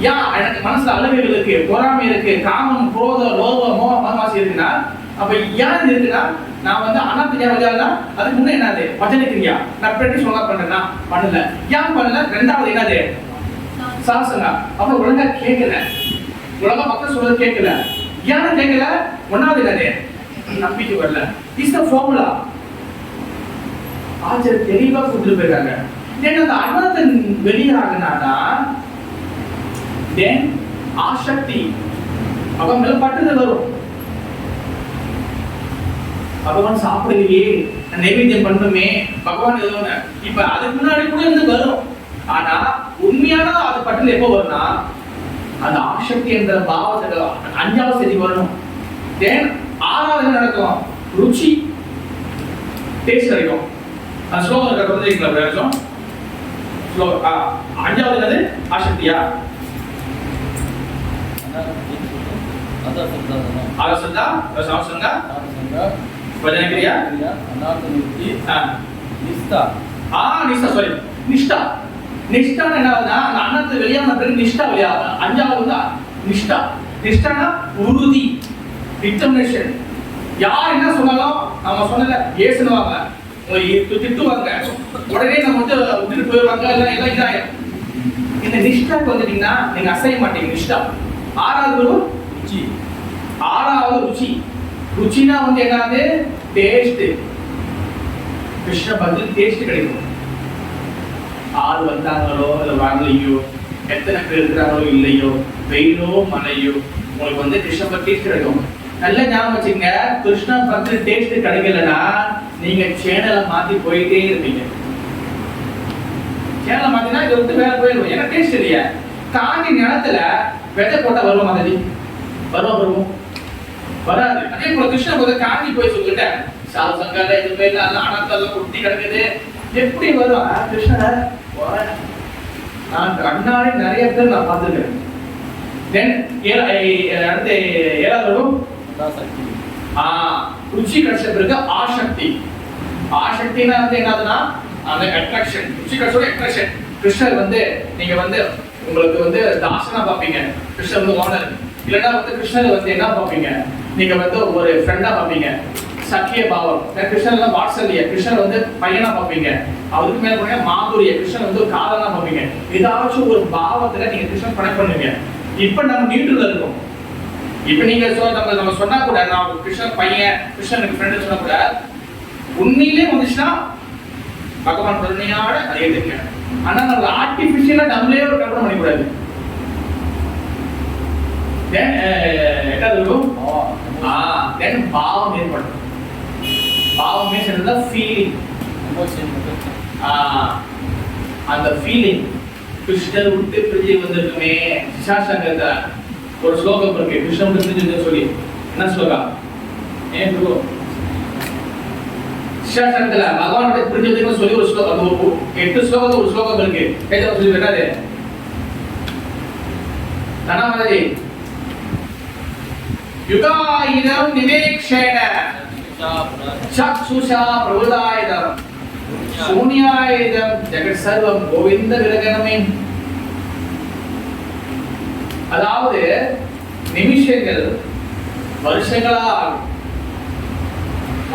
ஏன் எனக்கு மனசுல அளவுகள் இருக்கு, பொறாமை இருக்கு, காமம், குரோதம், லோபம், மோகம், மனவாசி இருக்குன்னா, அப்ப ஏன் இருக்குன்னா நான் வந்து அநாத்த ஞாபகம் அதுக்கு முன்னே என்னது, பஜனை கிரியா நான் பிராக்டிஸ் ஒழுங்கா பண்றேன்னா பண்ணல. ஏன் பண்ணல? 2வது என்னது, சாசங்கா. அப்ப ஒழுங்கா கேட்கல, ஒழுங்கா மக்கள் சொல்றது கேட்கல. ஏன் கேட்கல? 1வது என்னது, நம்பிக்கை வரல. Is the formula. ஆச்சரிய தெளிவா கொடுத்துட்டு போயிருக்காங்க. ஏன்னா அந்த அநாதன் வெளியாகனாதான் தென் ஆசக்தி, அவன் மேல பட்டுதல் வரும். பகவான் சாப்பிடலையே, நைவேத்தியம் பண்ணணுமே, பகவான் எதுவும் இப்ப அதுக்கு முன்னாடி கூட இருந்து வரும். ஆனா உண்மையான அது பட்டுதல் எப்போ வரும்னா அந்த ஆசக்தி என்ற பாவத்துல 5வது ஸ்டேஜ் வரணும். தென் 6வது என்ன நடக்கும்? ருச்சி, டேஸ்ட் கிடைக்கும். அந்த ஸ்லோகம் இருக்க புரிஞ்சுக்கலாம் பிரயோஜனம். 5வது என்னது? ஆசக்தியா? ஆலோசனை ரசாசங்க भजन क्रिया अनाथ निवृत्ति निष्ठा निष्ठा सॉरी निष्ठा निष्ठा என்னன்னா அந்த அன்னத்தை வெளியான பிறகு நிஷ்டா வெளியாக. 5வது தான் நிஷ்டா. நிஷ்டானா உறுதி, டிட்டர்மினேஷன். யார் என்ன சொன்னாலும் நம்ம சொன்னல ஏசுவாங்க, திட்டுவாங்க, உடனே நம்ம வந்து விட்டுட்டு போயிடுவாங்க, எல்லாம் இதாயிரும். இந்த நிஷ்டாக்கு வந்துட்டீங்கன்னா நீங்க அசைய மாட்டீங்க. நிஷ்டா. 6வது ருச்சி. 6வது ருச்சி. ருச்சினா வந்து என்னது? டேஸ்ட். கிருஷ்ண பக்தி டேஸ்ட் கிடைக்கும். ஆள் வந்தாங்களோ இல்லை வரலையோ, எத்தனை பேர் இருக்கிறாங்களோ இல்லையோ, வெயிலோ மழையோ, உங்களுக்கு வந்து கிருஷ்ண பக்தி டேஸ்ட் கிடைக்கும். நல்லா ஞாபகம் வச்சுங்க, கிருஷ்ண பக்தி டேஸ்ட் கிடைக்கலன்னா நீங்க சேனலை மாத்தி போயிட்டே இருப்பீங்க. சேனலை மாத்தினா இதை விட்டு வேற போயிடுவோம். ஏன்னா டேஸ்ட் இல்லையா? காஞ்சி நிலத்துல விதை போட்டா வருவோம், மாதிரி வருவோம் வராது. அதே போல கிருஷ்ண பக்தி காஞ்சி போய் சொல்லிட்டேன், சாது சங்கால எதுவுமே இல்லை, அனாத்தெல்லாம் குட்டி கிடக்குது, எப்படி வரும்? கிருஷ்ணர் நான் கண்ணாடி நிறைய பேர் நான் பார்த்துருக்கேன். தென் அடுத்து 7வது ருச்சி கிடைச்ச பிறகு ஆசக்தி. ஆசக்தினா வந்து என்னதுன்னா அந்த அட்ராக்ஷன். ருச்சி கிடைச்சோட அட்ராக்ஷன். கிருஷ்ணர் வந்து நீங்க வந்து உங்களுக்கு வந்து தாசனா பார்ப்பீங்க, கிருஷ்ணர் வந்து ஓனர். இல்லைன்னா வந்து கிருஷ்ணர் வந்து என்ன பார்ப்பீங்க, நீங்க வந்து ஒரு ஃப்ரெண்டா பார்ப்பீங்க, சக்கிய பாவம். கிருஷ்ணன் வாட்சல்ய, கிருஷ்ணன் வந்து பையனா பார்ப்பீங்க. அவருக்கு மேல போனீங்க மாதுரிய, கிருஷ்ணன் வந்து ஒரு காதலா பார்ப்பீங்க. ஏதாச்சும் ஒரு பாவத்துல நீங்க கிருஷ்ணன் கனெக்ட் பண்ணுவீங்க. இப்ப நம்ம நியூட்ரல்ல இருக்கோம். இப்ப நீங்க நம்ம சொன்னா கூட நான் கிருஷ்ணன் பையன், கிருஷ்ணனுக்கு ஃப்ரெண்ட் சொன்னா கூட உண்மையிலே வந்துச்சுன்னா பகவான் கருணையோட அதை எடுத்துக்க. ஆனா நம்ம ஆர்டிபிஷியலா நம்மளே ஒரு கல்பனை பண்ணிக்கூடாது. பாவம் ஏற்படும். பாவமே சேர்ந்தா ஃபீலிங், அந்த ஃபீலிங். கிருஷ்ணர் விட்டு பிரிஞ்சு வந்திருக்குமே. சிஷாசங்கத்தை ஒரு ஸ்லோகம் இருக்கு, கிருஷ்ணன் விட்டு பிரிஞ்சு சொல்லி. என்ன ஸ்லோகம்? ஏன் ப்ரோ சிஷாசங்கத்துல பகவான் விட்டு பிரிஞ்சு சொல்லி ஒரு ஸ்லோகம், 8 ஸ்லோகத்துல ஒரு ஸ்லோகம் இருக்கு. ஏதாவது சொல்லி என்னது? தனமதி யுகாயினம் நிவேக்ஷேன சக்ஷுஷா பிரபுதாயிதம் சூன்யாயிதம் ஜெகத் சர்வம் கோவிந்த விரகணமே. அதாவது நிமிஷங்கள் வருஷங்களா ஆகும்,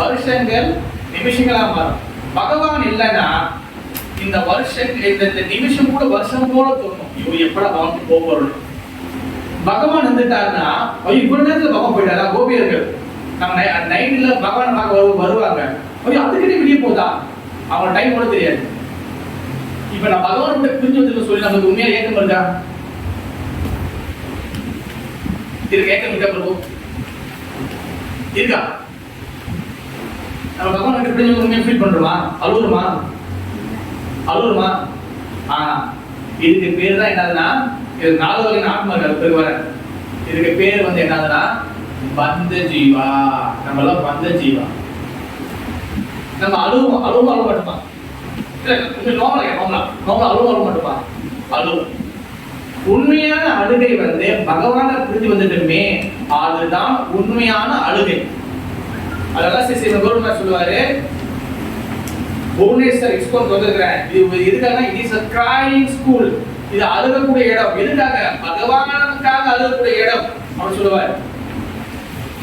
வருஷங்கள் நிமிஷங்களா மாறும். பகவான் இல்லைன்னா இந்த வருஷம் இந்த நிமிஷம் கூட வருஷம் போல தோணும். இவங்க எப்படா வாங்க போறோம். பகவான் வந்துட்டாருன்னா இவ்வளவு நேரத்துல பகவான் போயிட்டாரா? கோபியர்கள் நம்ம நைட்ல பகவான் பார்க்க வருவாங்க. அதுக்கிட்டே வெளியே போதா அவங்க டைம் கூட தெரியாது. இப்ப நான் பகவான் கூட பிரிஞ்சு வந்து சொல்லி நமக்கு உண்மையா ஏக்கம் இருக்கா? இருக்கு, ஏக்கம் இருக்கா பிரபு? இருக்கா? நம்ம பகவான் கிட்ட பிரிஞ்சு உண்மையா ஃபீல் பண்றோமா? அழுவுறோமா? அழுவுறோமா? இதுக்கு பேர் தான் என்னதுன்னா, இது 4 வகையான ஆத்மாக்கள் பேர் வர. இதுக்கு பேர் வந்து என்னதுன்னா பந்த ஜீவா. நம்ம எல்லாம் பந்த ஜீவா. நம்ம அழுவ மாட்டோமா? அழுவ மாட்டோமா? அழுவும். உண்மையான அழுகை வந்து பகவான பிரிஞ்சு வந்துட்டுமே, அதுதான் உண்மையான அழுகை. அதெல்லாம் சிவன் சொல்லுவாரு, புவனேஸ்வர் எக்ஸ்போர்ட் வந்திருக்கிறேன். இது எதுக்காக? It is a crying school. இது அழுகக்கூடிய இடம். எதுக்காக? பகவானுக்காக அழுகக்கூடிய இடம் அப்படின்னு சொல்லுவார்.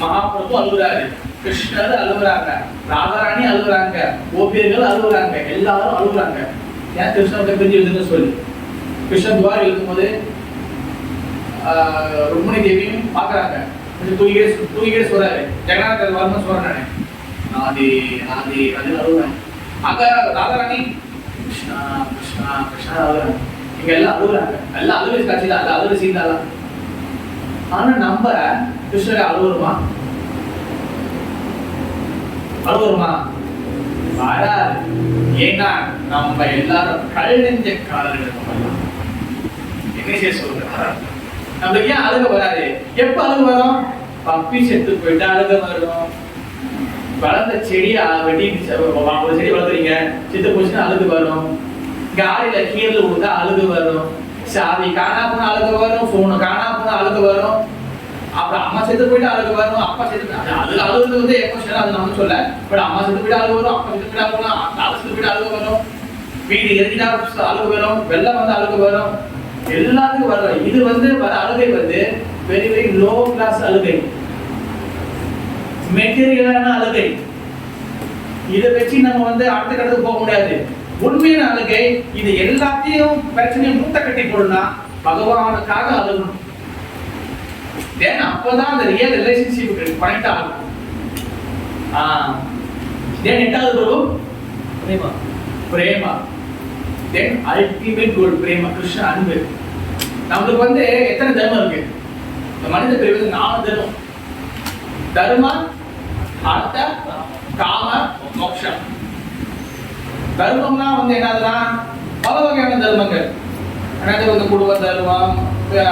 மகாபிரபு அழுகுறாரு, கிருஷ்ணர் அழுகுறாங்க, ராதாராணி அழுகுறாங்க, கோபியர்கள் அழுகுறாங்க, எல்லாரும் அழுகுறாங்க. ஏன்? கிருஷ்ணனுக்கு பிரிஞ்சு எழுதுன்னு சொல்லி. கிருஷ்ணன் துவார் எழுதும்போது ருக்மிணி தேவியும் பாக்குறாங்க. தூங்கிட்டே சொல்றாரு, ஜெகநாதர் வரணும் சொல்றேன் நானே அது அது அது அழுகுறாங்க. அங்க ராதாராணி கிருஷ்ணா கிருஷ்ணா கிருஷ்ணா அழுகுறாங்க. இங்க எல்லாம் அழுகுறாங்க, எல்லாம் அழுகை காட்சி தான், அழுகை சீந்தாலாம். ஆனா நம்ம கிருஷ்ணரை அழுகுறோமா? அழுகுறோமா? வராது. ஏன்னா நம்ம எல்லாரும் கல்நெஞ்ச காதல்கள். என்ன செய்ய சொல்றாங்க? நம்மளுக்கு ஏன் அழுக வராது? எப்ப அழுக வரும்? பப்பி செத்து போயிட்டு அழுக வரும். வளர்ந்த செடியை வெட்டி ஒரு செடி வளர்த்துறீங்க, செத்து போச்சுன்னா அழுகு வரும். காலில கீழே விழுந்தா அழுகு வரும். சாவி காணா போனா அழுகு வரும். போனு காணா போனா அழுகு வரும். அப்புறம் அம்மா செத்து போயிட்டு அழுகு வரும். அப்பா செத்து அழுகுறது வந்து எமோஷனல், அது நம்ம சொல்ல. பட் அம்மா செத்து போயிட்டு அழுகு வரும், அப்பா செத்து போயிட்டு அழுகு வரும், தாத்தா செத்து போயிட்டு அழுகு வரும், வீடு எரிஞ்சிட்டா அழுகு வரும், வெள்ளம் வந்து அழுகு வரும், எல்லாத்துக்கும் வரும். இது வந்து வர அழுகை வந்து வெரி வெரி லோ கிளாஸ் அழுகை, மெட்டீரியலான அழுகை. இதை வச்சு நம்ம வந்து அடுத்த கட்டத்துக்கு போக முடியாது. உண்மையான அழுகை இது எல்லாத்தையும் பிரச்சனையும் மூட்டை கட்டி போடுனா பகவானுக்காக அழுகணும். அப்பதான் அந்த ரியல் ரிலேஷன்ஷிப் கனெக்ட் ஆகும். எட்டாவது பிரபு பிரேமா, பிரேமா. தென் அல்டிமேட் கோல் பிரேமா, கிருஷ்ண அன்பு. நம்மளுக்கு வந்து எத்தனை தர்மம் இருக்கு? இந்த மனித பிரிவு 4 தர்மம். தர்ம, அர்த்த, காம, மோக்ஷம். தர்மம்னா வந்து என்னதுன்னா பல வகையான தர்மங்கள். அதாவது வந்து குடும்ப தர்மம்,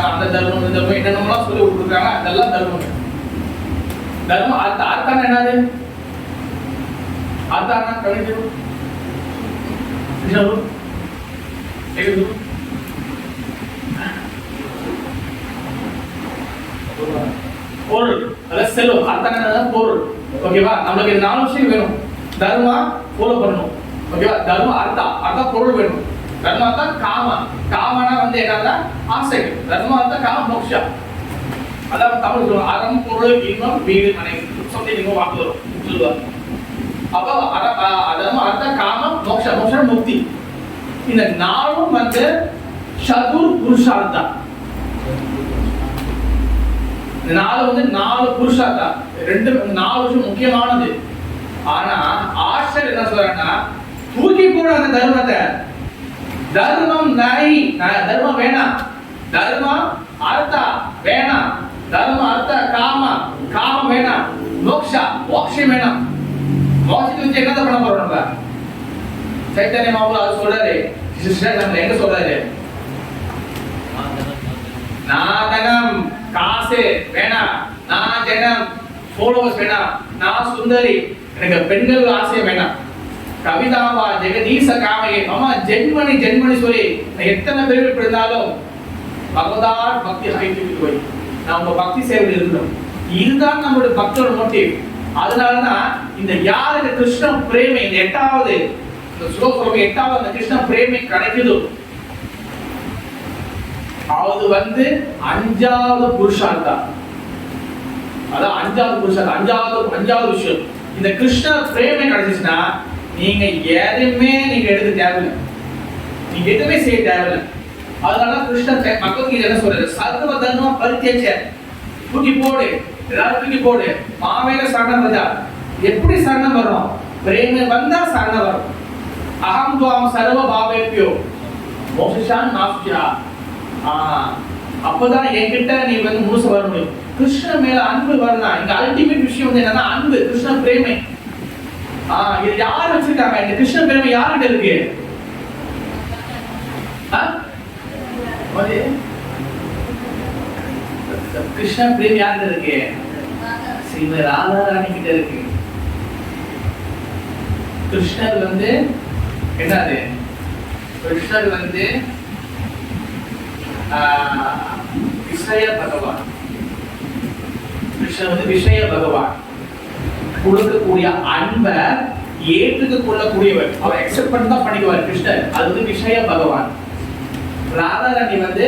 அந்த தர்மம், இந்த தர்மம் என்னென்னலாம் சொல்லி கொடுத்துருக்காங்க, அதெல்லாம் தர்மங்கள். தர்மம் அர்த்த. அர்த்தம் என்னது? அர்த்தம்னா கவிதை பொருள், அதாவது செல்வம். அர்த்தம் என்னன்னா பொருள். ஓகேவா? நம்மளுக்கு இந்த 4 விஷயம் வேணும். தர்மா ஃபாலோ பண்ணணும். ஓகேவா? தர்ம அர்த்தா, அர்த்தா பொருள் வேணும். தர்ம அர்த்தா காம, காமனா வந்து என்னன்னா ஆசை. தர்ம அர்த்தா காம மோக்ஷா. அதாவது தமிழ் சொல்லுவாங்க அறம் பொருள் இன்பம் வீடு மனை சொல்லி நீங்க வாக்கு வரும் சொல்லுவாங்க. அப்போ தர்ம அர்த்தா காம மோக்ஷா, மோக்ஷா முக்தி. இந்த 4ம் வந்து சதுர் புருஷார்த்தா. இந்த 4 வந்து 4 புருஷார்த்தா. 4 விஷயம் முக்கியமானது. ஆனா ஆசிரியர் என்ன சொல்றாங்கன்னா தூக்கி போட அந்த தர்மத்தை. தர்மம் நாய், தர்மம் வேணாம். தர்மம் அர்த்தா வேணாம். தர்மம் அர்த்தா காம, காமம் வேணாம். மோக்ஷா, மோக்ஷம் வேணாம். மோட்சத்தை வச்சு என்னத பண்ண போறோம் நம்ம? சைத்தன்ய மகாபிரபு அது சொல்றாரு. சிஸ்டர் எங்க சொல்றாரு? நாதனம் காசு வேணாம், நான் ஜனம் ஃபாலோவர்ஸ் வேணாம், நான் சுந்தரி, எனக்கு பெண்கள் ஆசை வேணாம். கவிதாவா ஜெகதீச காமையே அம்மா ஜென்மணி ஜென்மணி சொல்லி எத்தனை பேர் இப்படி இருந்தாலும் பகவதார் பக்தி ஹைட்டு போய் நம்ம பக்தி சேவையில் இருக்கணும். இதுதான் நம்மளுடைய பக்தோட மோட்டிவ். அதனாலதான் இந்த யாருக்கு கிருஷ்ண பிரேமை, இந்த 8வது இந்த ஸ்லோகம் 8வது அந்த கிருஷ்ண பிரேமை கிடைக்குது, அது வந்து 5வது புருஷார்த்தா. அதான் 5வது புருஷார்த்தா, 5வது விஷயம். இந்த கிருஷ்ண பிரேமை கிடைச்சிச்சுன்னா நீங்க எதுவுமே நீங்க எடுக்க தேவையில்லை, நீங்க எதுவுமே செய்ய தேவையில்லை. அதனால கிருஷ்ணன் பகவத்கீதை என்ன சொல்றாரு? சர்வ தர்மம் பரித்யஜ்ய, தூக்கி போடு, எல்லாரும் தூக்கி போடு, மாவேக சரணம் வந்தா. எப்படி சரணம் வரும்? பிரேமை வந்தா சரணம் வரும். அகம் துவாம் சர்வ பாவேப்யோ மோக்ஷான் நாஸ்யா. அப்பதான் என்கிட்ட நீ வந்து முழுச வர முடியும். கிருஷ்ண மேல அன்பு வரலாம். இங்க அல்டிமேட் விஷயம் வந்து என்னன்னா அன்பு, கிருஷ்ண பிரேமை. இது யார் வச்சிருக்காங்க? இந்த கிருஷ்ண பிரேமை யார்கிட்ட இருக்கு? கிருஷ்ண பிரேமி யார்கிட்ட இருக்கு? ஸ்ரீமதி ராதாராணி கிட்ட இருக்கு. கிருஷ்ணர் வந்து என்னது? கிருஷ்ணர் வந்து விஷய பகவான். கிருஷ்ணர் வந்து விஷய பகவான். கொடுக்கக்கூடிய அன்பை ஏற்றுக்க கொள்ளக்கூடியவர், அவர் எக்ஸெப்ட் பண்ணி தான் பண்ணிக்குவார் கிருஷ்ணர். அது வந்து விஷய பகவான். ராதாராணி வந்து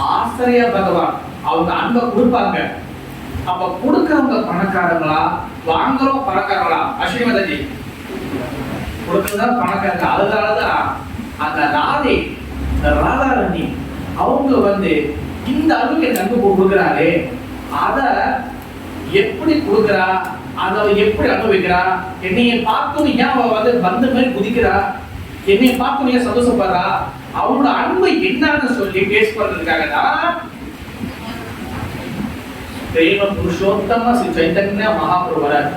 ஆசிரிய பகவான். அவங்க அன்பை கொடுப்பாங்க. அப்ப கொடுக்கறவங்க பணக்காரங்களா, வாங்குறவங்க பணக்காரங்களா? அஸ்வினி மாதாஜி கொடுக்கறதுதான் பணக்காரங்க. அதனாலதான் அந்த ராதை, ராதாராணி அவங்க வந்து இந்த அளவுக்கு எனக்கு அன்பு கொடுக்குறாரு, அத எப்படி கொடுக்குறா, அதை எப்படி அனுபவிக்கிறா, என்னைய பார்த்தும் ஏன் அவ வந்து பந்த மாதிரி குதிக்கிறா, என்னை பார்த்து நீங்க சந்தோஷப்படுறா, அவரோட அன்பு என்னன்னு சொல்லி டேஸ்ட் பண்றதுக்காக தான் தெய்வ புருஷோத்தம ஸ்ரீ சைத்தன்ய மகாபிரபு வரார்.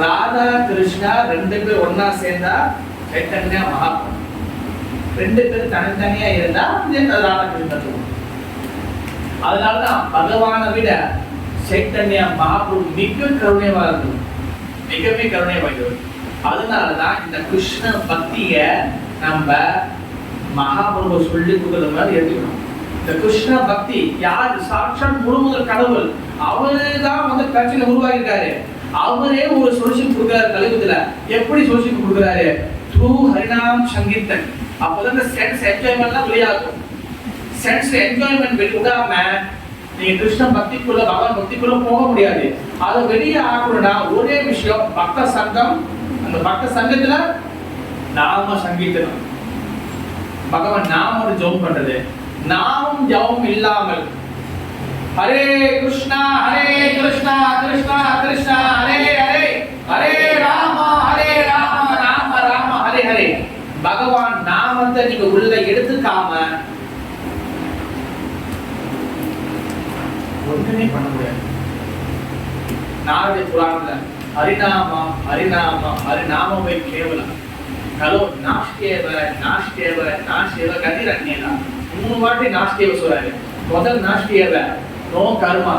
ராதா கிருஷ்ணா ரெண்டு பேர் ஒன்னா சேர்ந்தா சைத்தன்ய மகாபிரபு, ரெண்டு பேரும் தனித்தனியா இருந்தா ராதா கிருஷ்ணன். அதனாலதான் பகவானை விட சைத்தன்ய மகாபிரபு மிக கருணைவாளர், மிகவே கருணை வாய்ந்தவர். அதனாலதான் இந்த கிருஷ்ண பக்திய நம்ம மகாபிரபு சொல்லி கொடுக்கறது மாதிரி எடுத்துக்கணும். இந்த கிருஷ்ண பக்தி யார் சாட்சாத் முழுமுதல் கடவுள், அவருதான் வந்து பிரச்சனை உருவாகிருக்காரு. அவரே ஒரு சொல்யூஷன் கொடுக்கிறாரு கலியுகத்துல. எப்படி சொல்யூஷன் கொடுக்கிறாரு? த்ரூ ஹரிநாம் சங்கீர்த்தன். அப்பதான் இந்த சென்ஸ் என்ஜாய்மெண்ட்லாம் வெளியாகும். சென்ஸ் என்ஜாய்மெண்ட் வெளியிடாம நீங்க கிருஷ்ண பக்திக்குள்ள பகவான் பக்திக்குள்ள போக முடியாது. அதை வெளியே ஆகணும்னா ஒரே விஷயம், பக்த சங்கம். அந்த பக்த சங்கத்துல நாம சங்கீர்த்தனம், பகவான் நாம ஜெபம் பண்றது. நாமம் ஜெபம் இல்லாமல் ஹரே கிருஷ்ணா கிருஷ்ணா கிருஷ்ணா ஹரே ஹரே, ஹரே ராம ராம ராம ஹரே ஹரே, பகவான் நாமத்தை நீங்க உள்ள எடுத்துக்காம ஒன்றுமே பண்ண முடியாது. நாரத புராணத்துல ஹரிநாமமே கேவலம் கலோ நாஷ்டேவ கதிரண்யனா 3 வாட்டி நாஷ்டேவ சொல்றாரு. முதல் நாஷ்டேவ நோ கர்மா,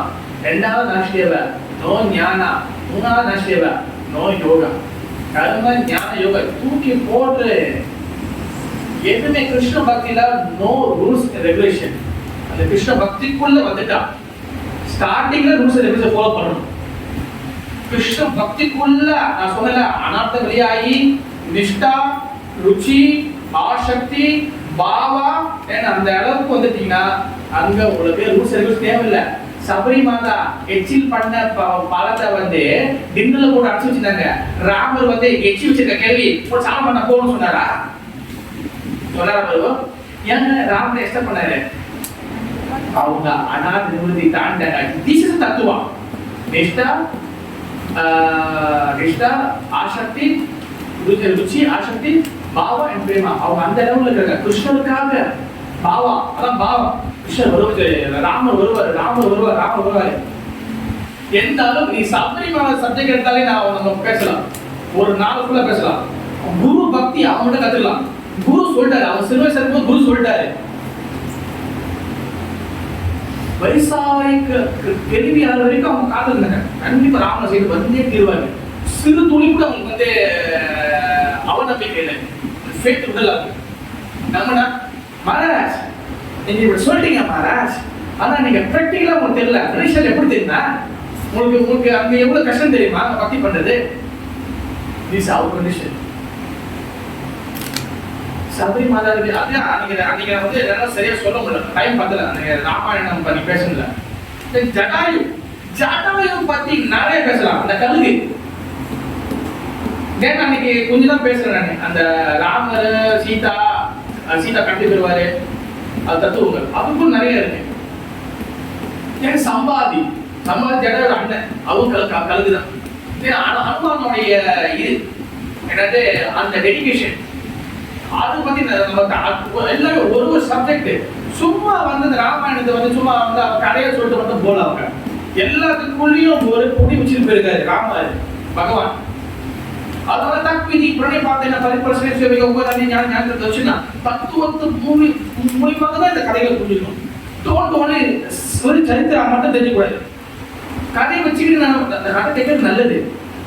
ரெண்டாவது நாஷ்டேவ நோ ஞானா, மூணாவது நாஷ்டேவ நோ யோகா. கர்ம ஞான யோகா தூக்கி போட்டு எதுவுமே கிருஷ்ண பக்தியில நோ ரூல்ஸ் ரெகுலேஷன். அந்த கிருஷ்ண பக்திக்குள்ள வந்துட்டா ஸ்டார்டிங்ல ரூல்ஸ் ரெகுலேஷன் ஃபாலோ பண்ணணும். கிருஷ்ண பக்திக்குள்ள நான் சொன்னல அனார்த்த வெளியாகி நிஷ்டா ருச்சி ஆசக்தி பாவா அந்த அளவுக்கு வந்துட்டீங்கன்னா அங்க உங்களுக்கு ரூல்ஸ் ரெகுலேஷன் தேவையில்லை. சபரி மாதா எச்சில் பண்ண பழத்தை வந்து டின்னர்ல போட்டு அடிச்சு வச்சிருந்தாங்க. ராமர் வந்து எச்சி வச்சிருக்க கேள்வி ஒரு சாமி பண்ண போகணும்னு சொன்னாரா? சொன்னாரா? ஏங்க ராமர் எக்ஸ்ட் பண்ணாரு? அவங்க அனாத நிவர்த்தி தாண்டாங்க. திஸ் இஸ் தத்துவம். நிஷ்டா ஆசக்தி ருச்சி ஆசக்தி பாவா அண்ட் பிரேமா அவங்க அந்த லெவல்ல இருக்காங்க. கிருஷ்ணருக்காக பாவா, அதான் பாவா. கிருஷ்ணர் வருவாரு, ராமர் வருவாரு. எந்த அளவுக்கு நீ சபரிமலை சப்ஜெக்ட் எடுத்தாலே நம்ம பேசலாம், ஒரு நாள் ஃபுல்லா பேசலாம். குரு பக்தி அவங்கள்ட்ட கத்துக்கலாம். குரு சொல்லிட்டாரு, அவன் சிறுவை சேர்க்கும்போது குரு சொல்லிட்டாரு, வைசாய்க்கு கேள்வியாளர் வரைக்கும் அவங்க காத்திருந்தாங்க. கண்டிப்பா ராமனை செய்து வந்தே தீர்வாங்க. சிறு துளி கூட அவங்களுக்கு வந்து அவநம்பிக்கை இல்லை, ஃபேத் விடலாது. நம்மனா மகாராஜ் நீங்க இப்படி சொல்லிட்டீங்க மகாராஜ், ஆனா நீங்க பிராக்டிகலா உங்களுக்கு தெரியல. ரிலேஷன் எப்படி தெரியுமா உங்களுக்கு அங்க எவ்வளவு கஷ்டம் தெரியுமா பக்தி பண்றது? This our condition. சபரி மாதாவுக்கு அது அன்னைக்கு வந்து எல்லாம் சரியா சொல்ல முடியல, டைம் பத்தல. அன்னைக்கு ராமாயணம் பத்தி பேசல. ஜடாயு பத்தி நிறைய பேசலாம். அந்த கல்வி அன்னைக்கு கொஞ்சம் தான் பேசுறேன் நான். அந்த ராமர் சீதா கட்டி பெறுவாரு, அது தத்துவங்கள் அதுக்கும் நிறைய இருக்கு. ஏன் சம்பாதி ஜடாயோட அண்ணன் அவங்க கலந்துதான். அனுமானுடைய இது என்னது அந்த டெடிகேஷன், அது பத்தி எல்லாமே ஒரு சப்ஜெக்ட். சும்மா வந்து இந்த ராமாயணத்தை வந்து சும்மா வந்து அவர் கதையை சொல்லிட்டு மட்டும் போல அவங்க எல்லாத்துக்குள்ளேயும் ஒரு பொடி வச்சுட்டு போயிருக்காரு ராமர் பகவான். அதனால தக்விதி பிரணய பார்த்தேன் பரிபரிசனை சேவைக்கு ஒவ்வொரு ஞானத்தை வச்சுன்னா தத்துவத்து மூலியமாக தான் இந்த கதைகளை புரிஞ்சுக்கணும். தோன்றோன்னு ஒரு சரித்திரம் மட்டும் தெரிஞ்சுக்கூடாது. கதையை வச்சுக்கிட்டு நான் அந்த கதை கேட்கறது நல்லது,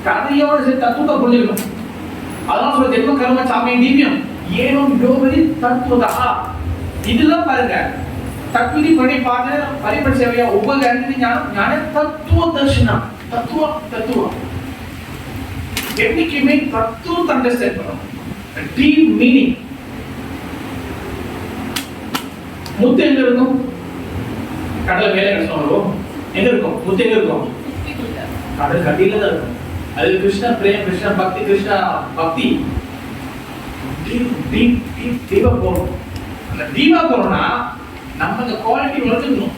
கதையோட சரி தத்துவத்தை புரிஞ்சுக்கணும். அதனால சொல்ல ஜென்ம கர்ம சாமியம் தீவியம் ஏனும் யோகதி தத்துவதா. இதெல்லாம் பாருங்க, தக்விதி பிரணயப்பாத பரிபரி சேவையா ஒவ்வொரு ஞான தத்துவ தர்ஷனம். தத்துவம் என்னைக்குமே தத்துவத்தை அண்டர்ஸ்டாண்ட் பண்ணணும், டீப் மீனிங். முத்து எங்க இருக்கும்? கடலை மேலே கஷ்டம் எங்க இருக்கும்? முத்து எங்க இருக்கும்? கடல் கட்டியில தான் இருக்கும். அது கிருஷ்ண பிரேம், கிருஷ்ண பக்தி, கிருஷ்ண பக்தி தீபா போகணும். அந்த தீபா போகணும்னா நம்ம அந்த குவாலிட்டி வளர்த்துக்கணும்.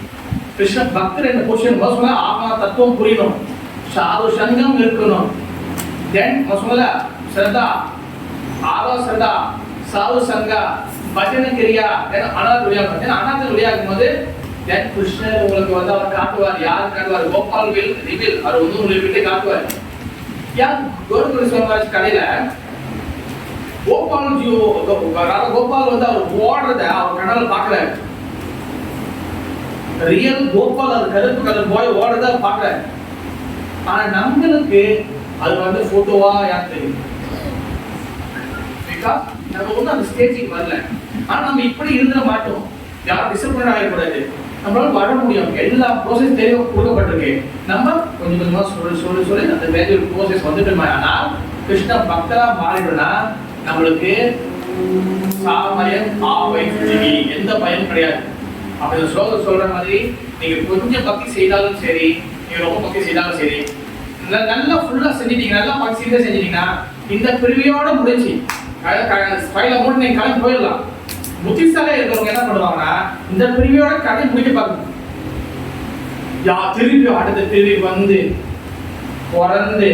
கிருஷ்ண பக்தர் என்ற பொசிஷன் சொன்னா ஆமா தத்துவம் புரியணும், சாது சங்கம் இருக்கணும். தென் சொல்ல ஸ்ரத்தா, ஆரோ ஸ்ரத்தா, சாது சங்கா பஜன கிரியா அனாத விளையாடும். ஏன்னா அனாத விளையாடும் போது கிருஷ்ணர் உங்களுக்கு வந்து அவர் காட்டுவார். யார் காட்டுவார்? கோபால் வில் ரிவில் அவர் வந்து உங்களுக்கு காட்டுவார். யார் கோகுல சோமராஜ் கடையில கோபால் வந்து அவர் ஓடுறத அவர் கண்ணால பாக்குறாரு. ரியல் கோபால் அது கருப்பு கலர் போய் ஓடுறத பாக்குறாரு. ஆனா நம்மளுக்கு அது வந்து போட்டோவா யார் தெரியும்? பிகாஸ் நம்ம ஒன்றும் அந்த ஸ்டேஜுக்கு வரல. ஆனா நம்ம இப்படி இருந்துட மாட்டோம். யாரும் டிசப்பாயிண்ட் ஆகக்கூடாது. நம்மளால வர முடியும். எல்லா ப்ரோசஸ் தெரிய கொடுக்கப்பட்டிருக்கு. நம்ம கொஞ்சம் கொஞ்சமா சொல்லி அந்த வேல்யூ ப்ரோசஸ் வந்துட்டோம். ஆனா கிருஷ்ண பக்தரா மாறிடும்னா நம்மளுக்கு சாமயம் ஆவைஜி எந்த பயம் கிடையாது. அப்ப இந்த ஸ்லோகம் சொல்ற மாதிரி நீங்க கொஞ்சம் பக்தி செய்தாலும் சரி, நீங்க ரொம்ப பக்தி செய்தாலும் சரி, நல்லா ஃபுல்லா செஞ்சிட்டீங்க, நல்லா பக்தி செய்தா செஞ்சிட்டீங்கன்னா இந்த பிரிவியோட முடிஞ்சு ஃபைல மூட்டு நீங்க கிளம்பி போயிடலாம். புத்திசாலியா இருக்கிறவங்க என்ன பண்ணுவாங்கன்னா இந்த பிரிவியோட கதை முடிக்க பார்க்கணும். திருப்பி அடுத்த திருவி வந்து பிறந்து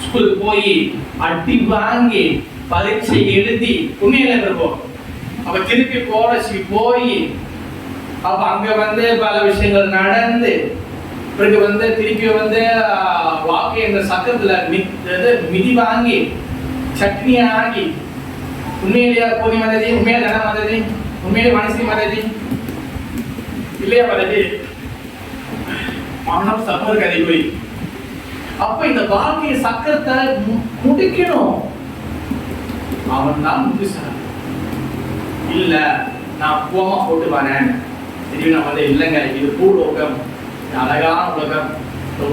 ஸ்கூலுக்கு போய் அடி வாங்கி பரீட்சை எழுதி புண்ணியில இருக்கும். அப்ப திருப்பி காலேஜ் போய் அப்ப அங்க வந்து பல விஷயங்கள் நடந்து பிறகு வந்து திருப்பி வந்து வாக்கு என்ற சக்கரத்துல மிதி வாங்கி சட்னி ஆகி உண்மையிலேயே பூர்ணி மாதாஜி, உண்மையில தன மாதாஜி, உண்மையிலே மனசி மாதாஜி இல்லையா மாதாஜி மனம் சமூக கதை போய் அப்ப இந்த வாழ்க்கைய சக்கரத்தை முடிக்கணும். அவன் தான் புத்திசாலி. இல்ல நான் கோமா போட்டு வரேன் திடீர்னு நான் வந்து இல்லைங்க இது பூலோகம், அழகான உலகம்,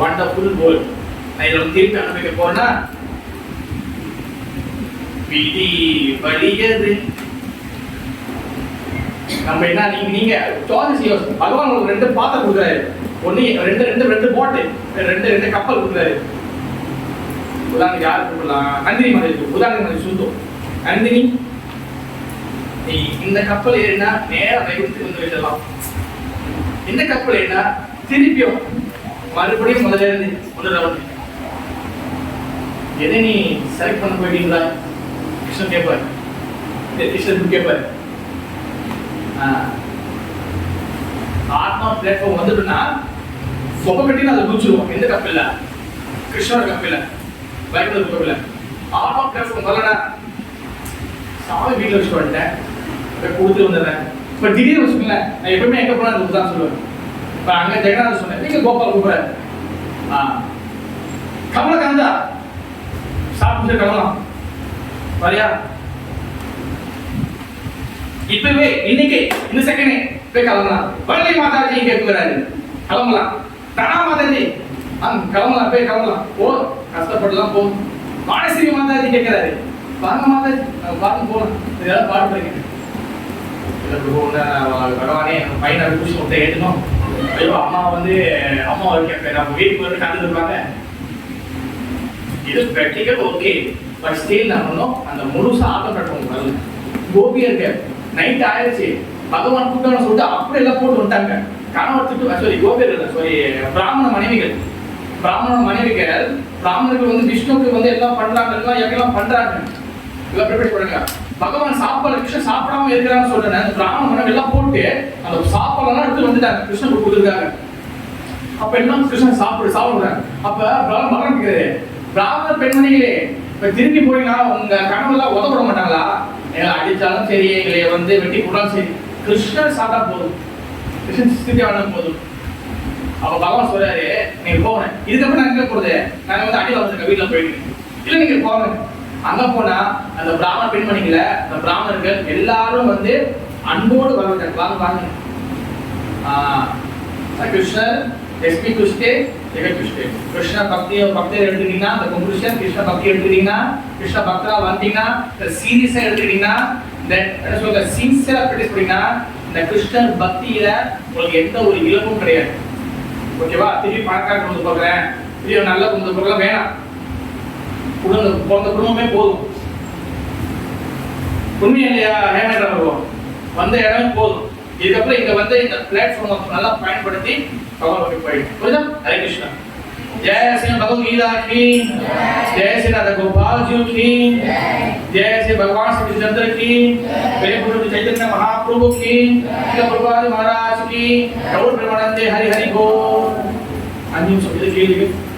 வண்டர்ஃபுல் வேர்ல்ட், நான் இதை திருப்பி அனுபவிக்க போறேன்னா விதி வலியது. நம்ம என்ன நீங்க பகவான் உங்களுக்கு 2 பாத்திரம் கொடுக்குறாரு. ஒன்னு ரெண்டு போட்டு ரெண்டு கப்பல் கொடுக்குறாரு. உதாரணத்துக்கு யாரு கொடுக்கலாம்? நந்தினி மாதிரி. உதாரணத்துக்கு சுத்தம் நந்தினி நீ இந்த கப்பல் ஏறினா நேரம் வைகுண்டத்துக்கு வந்து விடலாம். இந்த கப்பல் ஏறினா திருப்பியும் மறுபடியும் முதல்ல இருந்து ரவுண்ட். எதை நீ செலக்ட் பண்ண போயிட்டீங்களா? கிருஷ்ணன் கேட்பாரு. கிருஷ்ணன் கேட்பாரு. ஆத்மா பிளாட்ஃபார்ம் வந்துட்டுனா சொப்ப கட்டினா அதை குடிச்சிருவோம். எந்த கப்பல்ல? கிருஷ்ணோட கப்பல்ல, வைகுண்ட கப்பல்ல. ஆத்மா பிளாட்ஃபார்ம் வரலனா சாமி வீட்டில் வச்சு வந்துட்டேன், கொடுத்து வந்துடுறேன். இப்போ திடீர்னு வச்சுக்கோங்களேன், நான் எப்பவுமே எங்கே போனால் அதுக்கு தான் சொல்லுவேன். இப்போ அங்கே ஜெகநாதன் சொன்னேன், நீங்கள் கோபால் கூப்பிட்றாரு. கமலகாந்தா சாப்பிட்டு கிளம்பலாம் வரையா? இப்பவே இன்னைக்கு இந்த செகண்டே போய் கிளம்பலாம். வள்ளி மாதாஜி இங்கே இருக்கிறாரு, கிளம்பலாம். தனா மாதாஜி கிளம்பலாம், போய் கிளம்பலாம். போ, கஷ்டப்படலாம் போ. மானசீக மாதாஜி கேட்கிறாரு, வாங்க மாதாஜி பார்த்து போகலாம். இதெல்லாம் பாடுறீங்க பகவானே பையனை பூசி முட்டை ஏற்றணும். ஐயோ அம்மா வந்து அம்மா கேட்பேன், நம்ம வீட்டுக்கு வந்து கலந்து இருப்பாங்க. இது ப்ராக்டிக்கல் ஓகே, பட் ஸ்டில் நம்ம அந்த முழுசா ஆட்டம் கட்டுவோம். வரல கோபியருக்கு நைட் ஆயிடுச்சு, பகவான் கூட்டம்னு சொல்லிட்டு அப்படி எல்லாம் போட்டு வந்துட்டாங்க. கணவர் திட்டு சாரி கோபியர்கள் சாரி பிராமண மனைவிகள் பிராமணர்கள் வந்து விஷ்ணுக்கு வந்து எல்லாம் பண்றாங்க, எல்லாம் பண்றாங்க, எல்லாம் ப்ரிப்பேர் பண்ணுங்க. பகவான் சாப்பாடு கிருஷ்ணன் சாப்பிடாம இருக்கிறான்னு சொல்றேன். அந்த பிராமணன் எல்லாம் போட்டு அந்த சாப்பாடெல்லாம் எடுத்து வந்துட்டாங்க, கிருஷ்ணனுக்கு கொடுத்துருக்காங்க. அப்ப எல்லாம் கிருஷ்ணன் சாப்பிடுறாங்க. அப்ப மகன் கேக்குது, பிராமண பெண்மணிகளே இப்ப திரும்பி போயினா உங்க கணவெல்லாம் உதவிட மாட்டாங்களா? எங்களை அடிச்சாலும் சரி, எங்களை வந்து வெட்டி போட்டாலும் சரி, கிருஷ்ணன் சாப்பிட்டா போதும், கிருஷ்ணன் ஸ்திதி ஆனா போதும். அப்ப பகவான் சொல்றாரு, நீங்க போங்க. இதுக்கப்புறம் நான் எங்க போறது? நாங்க வந்து அடி வளர்ந்துருக்க வீட்டுல போயிட்டு இல்ல, நீங்க போங்க. அங்க போனா அந்த பிராமண பெண்மணிகளை அந்த பிராமணர்கள் எல்லாரும் வந்து அன்போடு வரவிட்டாங்க. வாங்க வாங்க கிருஷ்ணர் எஸ்பி கிருஷ்ணே ஜெகத் கிருஷ்ணே. கிருஷ்ண பக்தியை எடுத்துக்கிட்டீங்கன்னா அந்த கன்க்ளூஷன், கிருஷ்ண பக்தி எடுத்துக்கிட்டீங்கன்னா, கிருஷ்ண பக்தரா வந்தீங்கன்னா, சீரியஸா எடுத்துக்கிட்டீங்கன்னா, என்ன சொல்ற சின்சியரா ப்ராக்டிஸ் பண்ணீங்கன்னா இந்த கிருஷ்ணர் பக்தியில உங்களுக்கு எந்த ஒரு இழப்பும் கிடையாது. ஓகேவா? திருப்பி பணக்காரங்க வந்து பார்க்குறேன், திருப்பி நல்ல வந்து பார்க்கலாம் வேணாம். குடும்பமே போதும். உண்மையா இல்லையா? ஹேமேந்திரம் வந்த இடமே போதும். இதுக்கப்புறம் இங்க வந்து இந்த பிளாட்ஃபார்ம் நல்லா பயன்படுத்தி பகவான் போயிடும். புரியுதா? ஹரே கிருஷ்ணா. जय श्री भगवद गीता की, जय श्री राधा गोपाल जी की, जय श्री भगवान श्री चंद्र की, मेरे गुरु चैतन्य महाप्रभु की, प्रभुपाद महाराज की, गौर प्रेमानंदे हरि हरि बोल। 5 निमिषம் இது கேளுங்க.